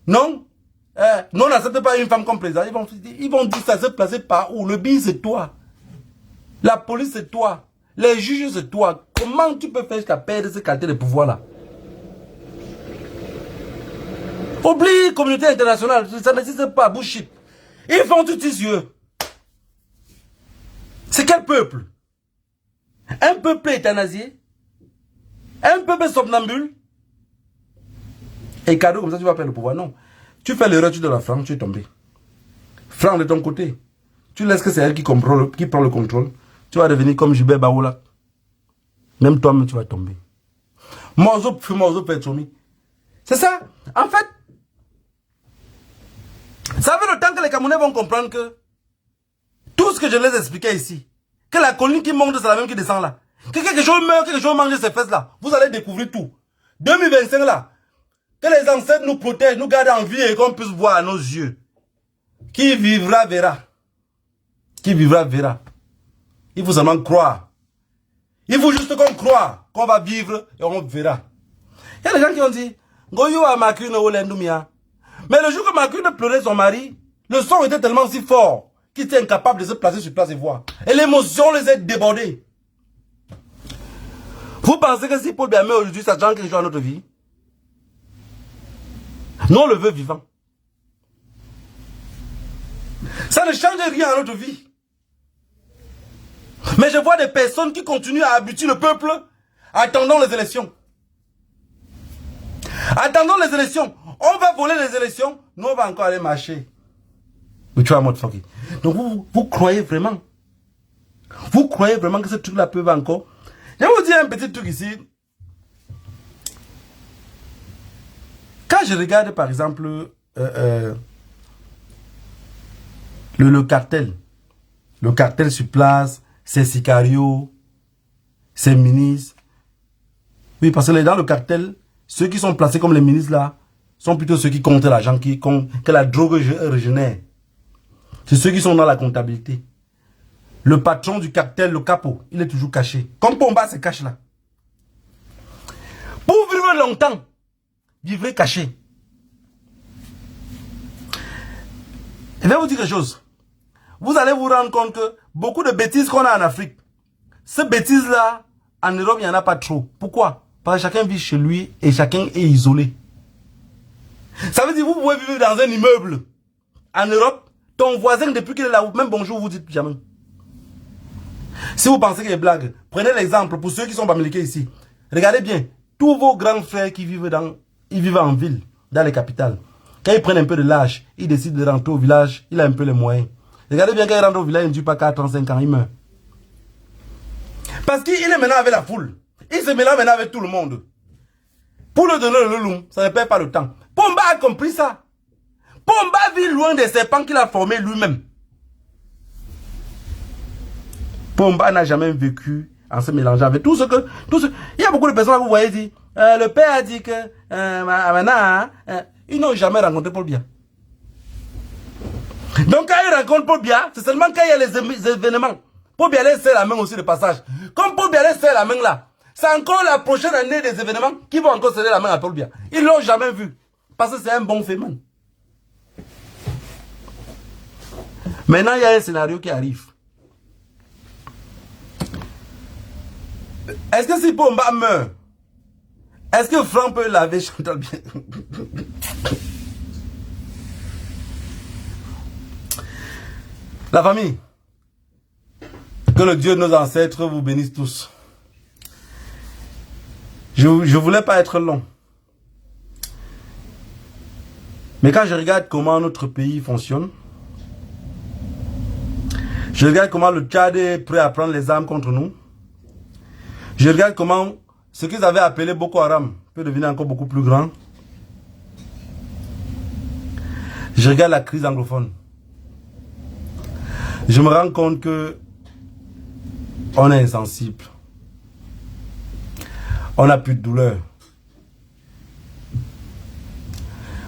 Speaker 1: non, non, n'accepte pas une femme comme président. Ils vont dire ça se placer par où? Le BI c'est toi. La police c'est toi. Les juges c'est toi. Comment tu peux faire jusqu'à perdre ces qualités de pouvoir là? Oublie communauté internationale, ça n'existe pas, bullshit. Ils font tout yeux. C'est quel peuple? Un peuple euthanasié? Un peuple somnambule? Et cadeau comme ça tu vas perdre le pouvoir? Non. Tu fais l'erreur, tu donnes la Franck, tu es tombé. Franck de ton côté. Tu laisses que c'est elle qui prend le contrôle. Tu vas devenir comme Gilbert Baoula. Même toi-même tu vas tomber. Morceau Petromi. C'est ça. En fait, ça fait le temps que les Camerounais vont comprendre que tout ce que je les expliquais ici, que la colline qui monte, c'est la même qui descend là. Que quelque chose meurt, quelque chose mange ses fesses là. Vous allez découvrir tout. 2025 là, que les ancêtres nous protègent, nous gardent en vie et qu'on puisse voir à nos yeux. Qui vivra verra. Qui vivra verra. Il faut seulement croire. Il faut juste qu'on croit qu'on va vivre et on verra. Il y a des gens qui ont dit, Goyo a Macri no Olendumia. Mais le jour que Macri pleurait son mari, le son était tellement si fort qu'il était incapable de se placer sur place et voir. Et l'émotion les a débordés. Vous pensez que si Paul Biya meurt aujourd'hui, ça change quelque chose à notre vie? Nous on le veut vivant. Ça ne change rien à notre vie. Mais je vois des personnes qui continuent à habituer le peuple attendant les élections. Attendons les élections. On va voler les élections. Nous, on va encore aller marcher. Donc, vous croyez vraiment? Vous croyez vraiment que ce truc-là peut encore? Je vais vous dire un petit truc ici. Quand je regarde, par exemple, le cartel. Le cartel sur place, ses sicarios, ses ministres. Oui, parce que dans le cartel, ceux qui sont placés comme les ministres là, sont plutôt ceux qui comptent l'argent que la drogue régénère. C'est ceux qui sont dans la comptabilité. Le patron du cartel, le capot, il est toujours caché. Comme Pomba se cache là. Pour vivre longtemps, vivre caché. Je vais vous dire quelque chose. Vous allez vous rendre compte que beaucoup de bêtises qu'on a en Afrique, ces bêtises-là, en Europe, il n'y en a pas trop. Pourquoi? Parce que chacun vit chez lui et chacun est isolé. Ça veut dire que vous pouvez vivre dans un immeuble. En Europe, ton voisin, depuis qu'il est là, même bonjour, vous dites jamais. Si vous pensez qu'il est blague, prenez l'exemple pour ceux qui sont bamiliqués ici. Regardez bien, tous vos grands frères qui vivent en ville, dans les capitales. Quand ils prennent un peu de l'âge, ils décident de rentrer au village, il a un peu les moyens. Regardez bien, quand il rentre au village, il ne dure pas 4 ans, 5 ans, il meurt. Parce qu'il est maintenant avec la foule. Il se mélange maintenant avec tout le monde. Pour le donner le loup, ça ne perd pas le temps. Pomba a compris ça. Pomba vit loin des serpents qu'il a formés lui-même. Pomba n'a jamais vécu en se mélangeant avec tout ce que... Il y a beaucoup de personnes que vous voyez dire, le père a dit que maintenant, ils n'ont jamais rencontré Paul Biya. Donc quand ils rencontrent Paul Biya, c'est seulement quand il y a les événements. Paul Biya laisse la main aussi de passage. Comme Paul Biya laisse la main là, c'est encore la prochaine année des événements qui vont encore serrer la main à Paul Biya. Ils ne l'ont jamais vu. Parce que c'est un bon phénomène. Maintenant, il y a un scénario qui arrive. Est-ce que si Pomba meurt, est-ce que Franck peut laver Chantal bien? La famille, que le Dieu de nos ancêtres vous bénisse tous. Je ne voulais pas être long. Mais quand je regarde comment notre pays fonctionne, je regarde comment le Tchad est prêt à prendre les armes contre nous, je regarde comment ce qu'ils avaient appelé Boko Haram peut devenir encore beaucoup plus grand. Je regarde la crise anglophone. Je me rends compte que on est insensible. On n'a plus de douleur.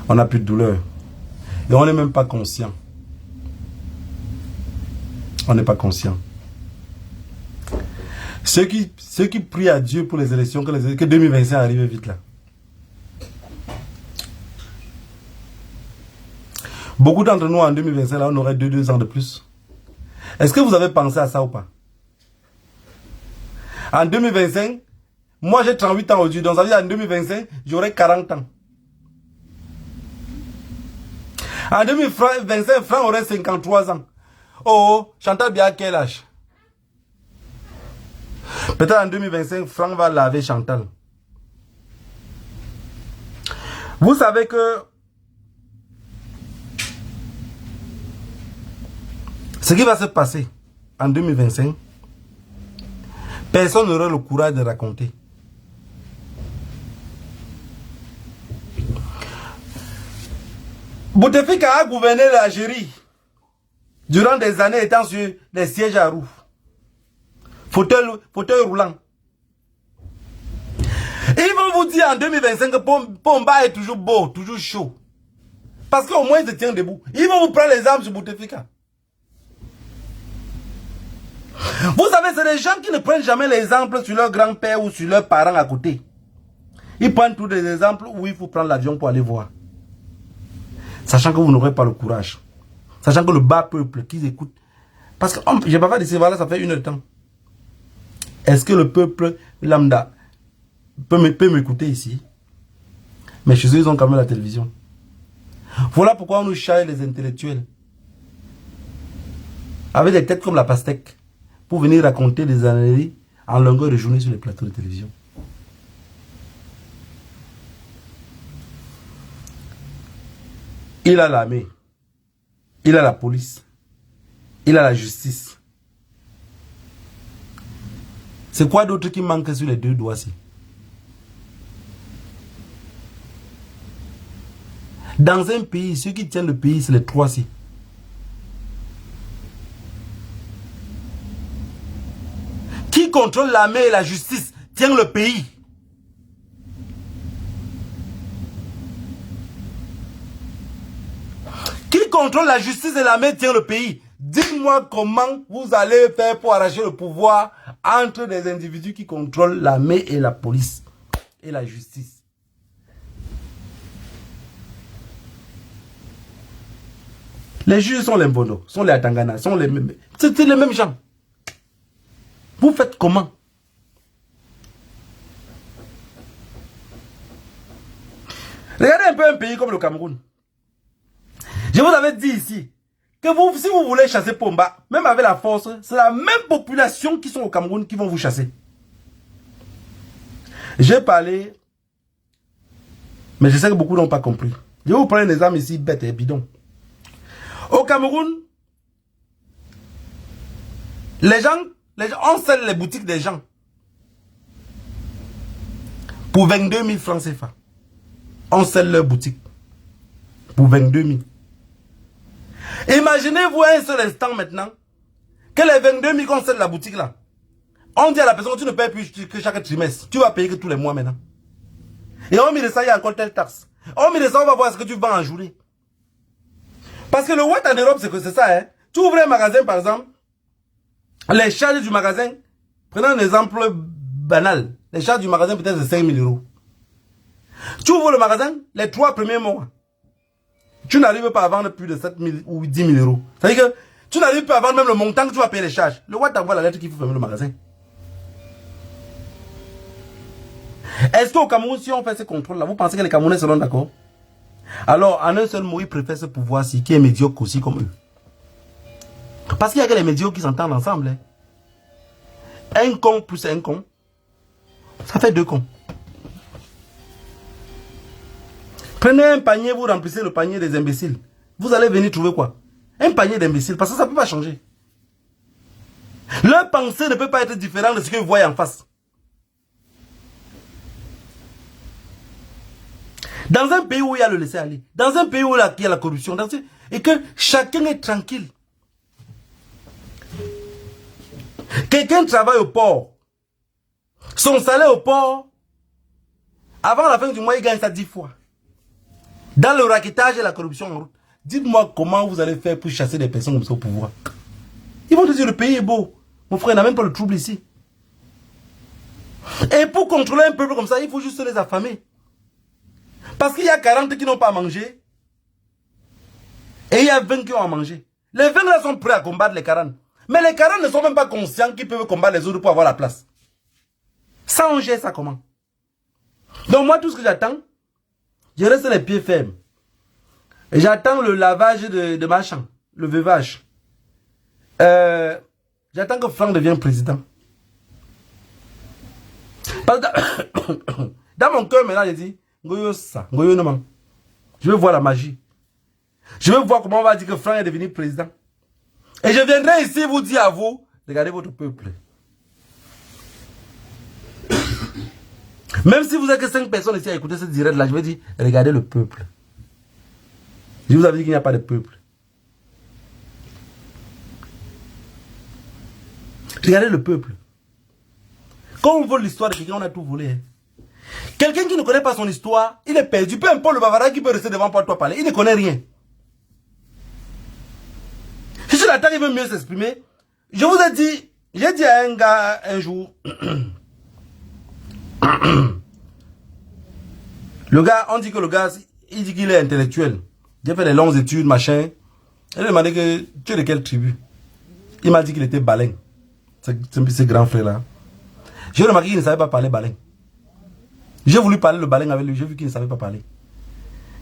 Speaker 1: On n'a plus de douleur. Et on n'est même pas conscient. On n'est pas conscient. Ceux qui prient à Dieu pour les élections, que 2025 arrive vite là. Beaucoup d'entre nous en 2025, là, on aurait 2 ans de plus. Est-ce que vous avez pensé à ça ou pas? En 2025, moi j'ai 38 ans aujourd'hui, donc ça veut dire en 2025, j'aurai 40 ans. En 2025, Franck aurait 53 ans. Oh, Chantal Biya, quel âge? Peut-être en 2025, Franck va laver Chantal. Vous savez que ce qui va se passer en 2025, personne n'aura le courage de raconter. Bouteflika a gouverné l'Algérie durant des années étant sur des sièges à roues. Fauteuil roulant. Ils vont vous dire en 2025 que Pomba est toujours beau, toujours chaud. Parce qu'au moins il se tient debout. Ils vont vous prendre les armes sur Bouteflika. Vous savez, c'est des gens qui ne prennent jamais l'exemple sur leur grand-père ou sur leurs parents à côté. Ils prennent tous des exemples où il faut prendre l'avion pour aller voir. Sachant que vous n'aurez pas le courage. Sachant que le bas peuple qui écoute. Parce que je ne vais pas dire, voilà, ça fait 1 heure de temps. Est-ce que le peuple lambda peut m'écouter ici? Mais chez eux, ils ont quand même la télévision. Voilà pourquoi on nous chasse les intellectuels. Avec des têtes comme la pastèque. Pour venir raconter des analyses en longueur de journée sur les plateaux de télévision. Il a l'armée. Il a la police. Il a la justice. C'est quoi d'autre qui manque sur les 2 doigts-ci? Dans un pays, ceux qui tiennent le pays, c'est les 3-ci. Qui contrôle l'armée et la justice tient le pays. Qui contrôle la justice et l'armée tient le pays. Dites-moi comment vous allez faire pour arracher le pouvoir entre des individus qui contrôlent l'armée et la police et la justice. Les juges sont les Mbono, sont les Atangana, sont les mêmes. C'est les mêmes gens. Vous faites comment? Regardez un peu un pays comme le Cameroun. Je vous avais dit ici que vous, si vous voulez chasser Pomba, même avec la force, c'est la même population qui sont au Cameroun qui vont vous chasser. J'ai parlé, mais je sais que beaucoup n'ont pas compris. Je vais vous prendre un exemple ici, bête et bidon. Au Cameroun, les gens on scelle les boutiques des gens pour 22 000 francs CFA. On scelle leurs boutiques pour 22 000. Imaginez-vous un seul instant maintenant que les 22 000 qu'on scelle la boutique là, on dit à la personne que tu ne payes plus que chaque trimestre. Tu vas payer que tous les mois maintenant. Et au milieu de ça, il y a encore telle taxe. Au milieu de ça, on va voir ce que tu vends en journée. Parce que le what en Europe, c'est que c'est ça. Hein. Tu ouvres un magasin, par exemple, les charges du magasin, prenons un exemple banal. Les charges du magasin, peut-être, c'est 5 000 euros. Tu ouvres le magasin, les 3 premiers mois, tu n'arrives pas à vendre plus de 7 000 ou 10 000 euros. C'est-à-dire que tu n'arrives pas à vendre même le montant que tu vas payer les charges. Le what t'envoie la lettre qu'il faut fermer le magasin. Est-ce qu'au Cameroun, si on fait ce contrôle-là, vous pensez que les Camerounais seront d'accord? Alors, en un seul mot, ils préfèrent ce pouvoir-ci, qui est médiocre aussi comme eux. Parce qu'il y a que les médiocres qui s'entendent ensemble. Hein. Un con plus un con, ça fait 2 cons. Prenez un panier, vous remplissez le panier des imbéciles. Vous allez venir trouver quoi? Un panier d'imbéciles, parce que ça ne peut pas changer. Leur pensée ne peut pas être différente de ce que vous voyez en face. Dans un pays où il y a le laisser-aller, dans un pays où il y a la corruption, et que chacun est tranquille. Quelqu'un travaille au port. Son salaire au port, avant la fin du mois, il gagne ça 10 fois. Dans le raquettage et la corruption en route, dites-moi comment vous allez faire pour chasser des personnes comme ça au pouvoir. Ils vont te dire le pays est beau. Mon frère n'a même pas le trouble ici. Et pour contrôler un peuple comme ça, il faut juste les affamer. Parce qu'il y a 40 qui n'ont pas mangé. Et il y a 20 qui ont à manger. Les 20 là sont prêts à combattre les 40. Mais les 40 ne sont même pas conscients qu'ils peuvent combattre les autres pour avoir la place. Ça, on gère ça comment? Donc moi, tout ce que j'attends, je reste les pieds fermes. Et j'attends le lavage de ma chambre, le veuvage. J'attends que Franck devienne président. Parce que dans mon cœur, maintenant, j'ai dit, je veux voir la magie. Je veux voir comment on va dire que Franck est devenu président. Et je viendrai ici vous dire à vous, regardez votre peuple. Même si vous êtes que 5 personnes ici à écouter ce direct là, je vais dire, regardez le peuple. Je vous avais dit qu'il n'y a pas de peuple. Regardez le peuple. Quand on vole l'histoire de quelqu'un, on a tout volé. Hein. Quelqu'un qui ne connaît pas son histoire, il est perdu. Peu importe le bavard qui peut rester devant toi parler, il ne connaît rien. Si sur la terre, il veut mieux s'exprimer. Je vous ai dit, j'ai dit à un gars un jour, le gars, on dit que le gars, il dit qu'il est intellectuel. J'ai fait des longues études, machin. Il m'a demandé que tu es de quelle tribu? Il m'a dit qu'il était baleine. Ce grand frère-là. J'ai remarqué qu'il ne savait pas parler baleine. J'ai voulu parler le baleine avec lui, j'ai vu qu'il ne savait pas parler.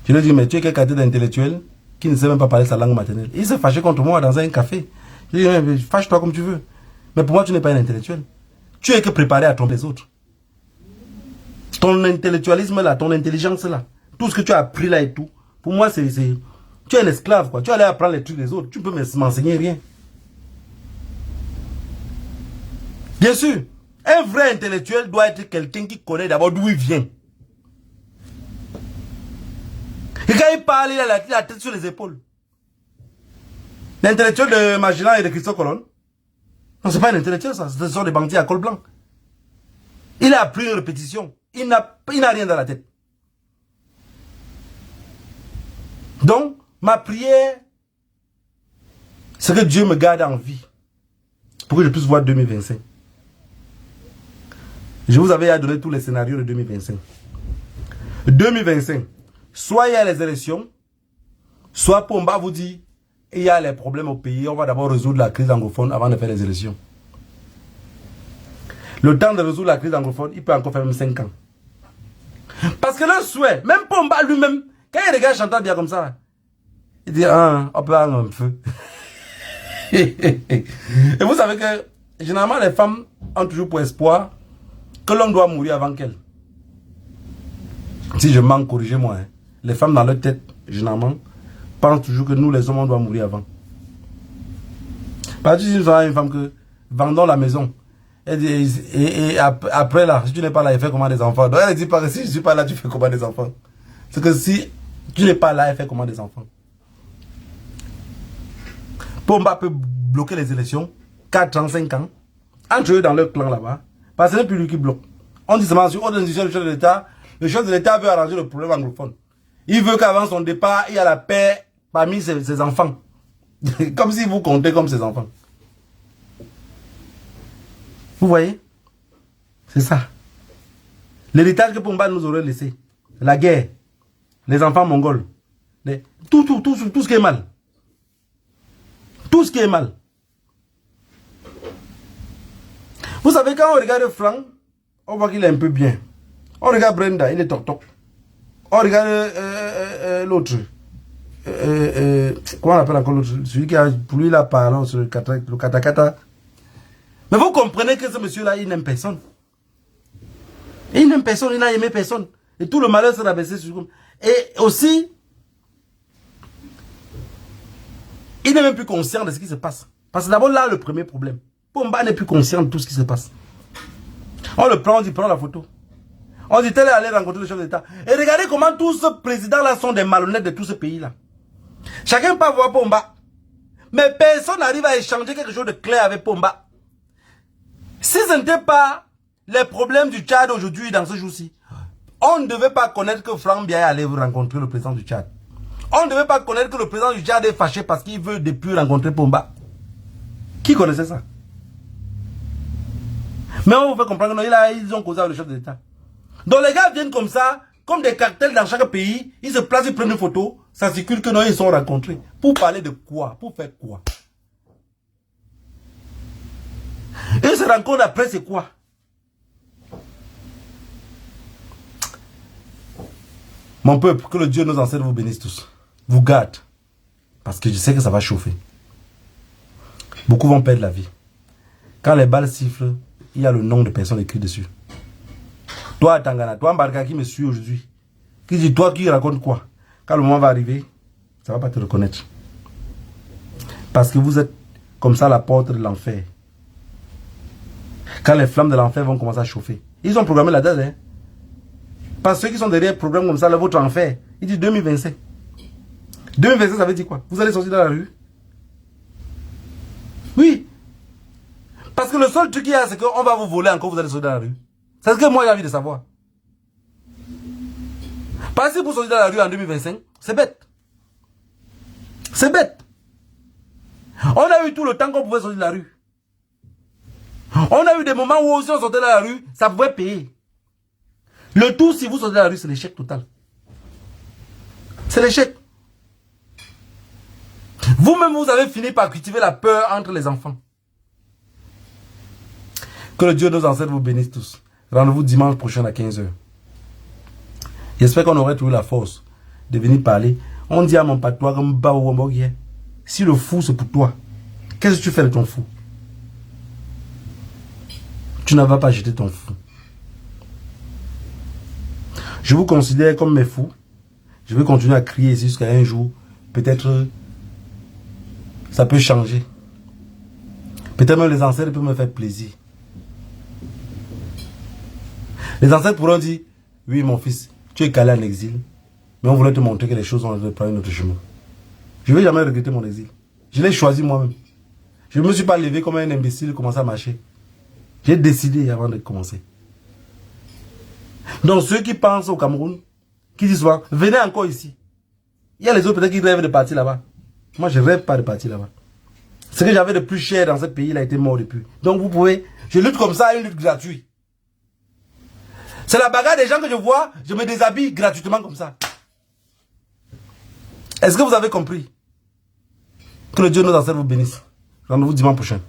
Speaker 1: Je lui ai dit, mais tu es quelqu'un d'intellectuel qui ne sait même pas parler sa langue maternelle. Il s'est fâché contre moi dans un café. Je lui ai dit, fâche-toi comme tu veux. Mais pour moi, tu n'es pas un intellectuel. Tu es que préparé à tromper les autres. Ton intellectualisme là, ton intelligence là, tout ce que tu as appris là et tout, pour moi, tu es un esclave, quoi. Tu allais apprendre les trucs des autres. Tu peux m'enseigner rien. Bien sûr, un vrai intellectuel doit être quelqu'un qui connaît d'abord d'où il vient. Et quand il parle, il a la tête sur les épaules. L'intellectuel de Magellan et de Christophe Colomb, non, c'est pas un intellectuel, ça. Ce sont des bandits à col blanc. Il a appris une répétition. Il n'a rien dans la tête. Donc, ma prière, c'est que Dieu me garde en vie pour que je puisse voir 2025. Je vous avais donné tous les scénarios de 2025. 2025, soit il y a les élections, soit Pomba vous dit, il y a les problèmes au pays, on va d'abord résoudre la crise anglophone avant de faire les élections. Le temps de résoudre la crise anglophone, il peut encore faire même 5 ans. Parce que le souhait, même Pomba lui-même, quand il regarde chantant bien comme ça, Il dit, ah, on peut avoir un feu. Et vous savez que, généralement, les femmes ont toujours pour espoir que l'homme doit mourir avant qu'elle. Si je manque, corrigez-moi. Hein. Les femmes dans leur tête, généralement, pensent toujours que nous, les hommes, on doit mourir avant. Parce que si nous avons une femme que, vendons la maison, et après là, si tu n'es pas là, elle fait comment des enfants. Donc elle dit pas que si je ne suis pas là, tu fais comment des enfants. C'est que si tu n'es pas là, elle fait comment des enfants. Pomba peut bloquer les élections, 4 ans, 5 ans, entre eux dans leur clan là-bas, parce que ce n'est plus lui qui bloque. On dit seulement sur ordre du chef de l'État, le chef de l'État veut arranger le problème anglophone. Il veut qu'avant son départ, il y a la paix parmi ses enfants. Comme si vous comptez comme ses enfants. Vous voyez? C'est ça. L'héritage que Pomba nous aurait laissé. La guerre. Les enfants mongols. Tout ce qui est mal. Tout ce qui est mal. Vous savez, quand on regarde Franck, on voit qu'il est un peu bien. On regarde Brenda, il est toc-toc. On regarde l'autre. Comment on appelle encore l'autre? Celui qui a, pour lui, la parole sur le katakata. Mais vous comprenez que ce monsieur-là, il n'aime personne. Il n'aime personne, il n'a aimé personne. Et tout le malheur s'est abaissé sur lui. Et aussi, il n'est même plus conscient de ce qui se passe. Parce que d'abord, là, le premier problème. Pomba n'est plus conscient de tout ce qui se passe. On le prend, on dit, prends la photo. On dit, tel est allé rencontrer le chef d'État. Et regardez comment tous ces présidents-là sont des malhonnêtes de tout ce pays-là. Chacun peut voir Pomba. Mais personne n'arrive à échanger quelque chose de clair avec Pomba. Si ce n'était pas les problèmes du Tchad aujourd'hui, dans ce jour-ci, on ne devait pas connaître que Franck Biaye allait rencontrer le président du Tchad. On ne devait pas connaître que le président du Tchad est fâché parce qu'il veut depuis rencontrer Pomba. Qui connaissait ça? Mais on vous fait comprendre qu'ils ont causé avec le chef de l'État. Donc les gars viennent comme ça, comme des cartels dans chaque pays, ils se placent, ils prennent une photo, ça circule que non, ils sont rencontrés. Pour parler de quoi? Pour faire quoi? Et ils se rencontrent après, c'est quoi? Mon peuple, que le Dieu nos ancêtres vous bénisse tous. Vous garde. Parce que je sais que ça va chauffer. Beaucoup vont perdre la vie. Quand les balles sifflent, il y a le nom de personnes écrites dessus. Toi, Tangana, toi, Mbarka, qui me suit aujourd'hui, qui dit, toi, qui raconte quoi? Quand le moment va arriver, ça ne va pas te reconnaître. Parce que vous êtes comme ça à la porte de l'enfer. Quand les flammes de l'enfer vont commencer à chauffer. Ils ont programmé la date, hein. Parce que ceux qui sont derrière programme comme ça, là, votre enfer, il dit 2025. 2025, ça veut dire quoi? Vous allez sortir dans la rue? Oui. Parce que le seul truc qu'il y a, c'est qu'on va vous voler encore, vous allez sortir dans la rue. C'est ce que moi j'ai envie de savoir. Parce que vous sortez dans la rue en 2025, c'est bête. C'est bête. On a eu tout le temps qu'on pouvait sortir de la rue. On a eu des moments où aussi on sortait dans la rue, ça pouvait payer. Le tout, si vous sortez dans la rue, c'est l'échec total. C'est l'échec. Vous-même, vous avez fini par cultiver la peur entre les enfants. Que le Dieu de nos ancêtres vous bénisse tous. Rendez-vous dimanche prochain à 15 h. J'espère qu'on aurait trouvé la force de venir parler. On dit à mon patois comme si le fou c'est pour toi, qu'est-ce que tu fais de ton fou? Tu n'as pas jeter ton fou. Je vous considère comme mes fous. Je vais continuer à crier ici jusqu'à un jour. Peut-être ça peut changer. Peut-être même les ancêtres peuvent me faire plaisir. Les ancêtres pourront dire, oui mon fils, tu es calé en exil, mais on voulait te montrer que les choses ont pris notre chemin. Je ne vais jamais regretter mon exil. Je l'ai choisi moi-même. Je ne me suis pas levé comme un imbécile et commencé à marcher. J'ai décidé avant de commencer. Donc ceux qui pensent au Cameroun, qui disent souvent, venez encore ici. Il y a les autres peut-être qui rêvent de partir là-bas. Moi je ne rêve pas de partir là-bas. Ce que j'avais de plus cher dans ce pays, il a été mort depuis. Donc vous pouvez, je lutte comme ça, une lutte gratuite. C'est la bagarre des gens que je vois, je me déshabille gratuitement comme ça. Est-ce que vous avez compris? Que le Dieu de nos ancêtres vous bénisse. Rendez-vous dimanche prochain.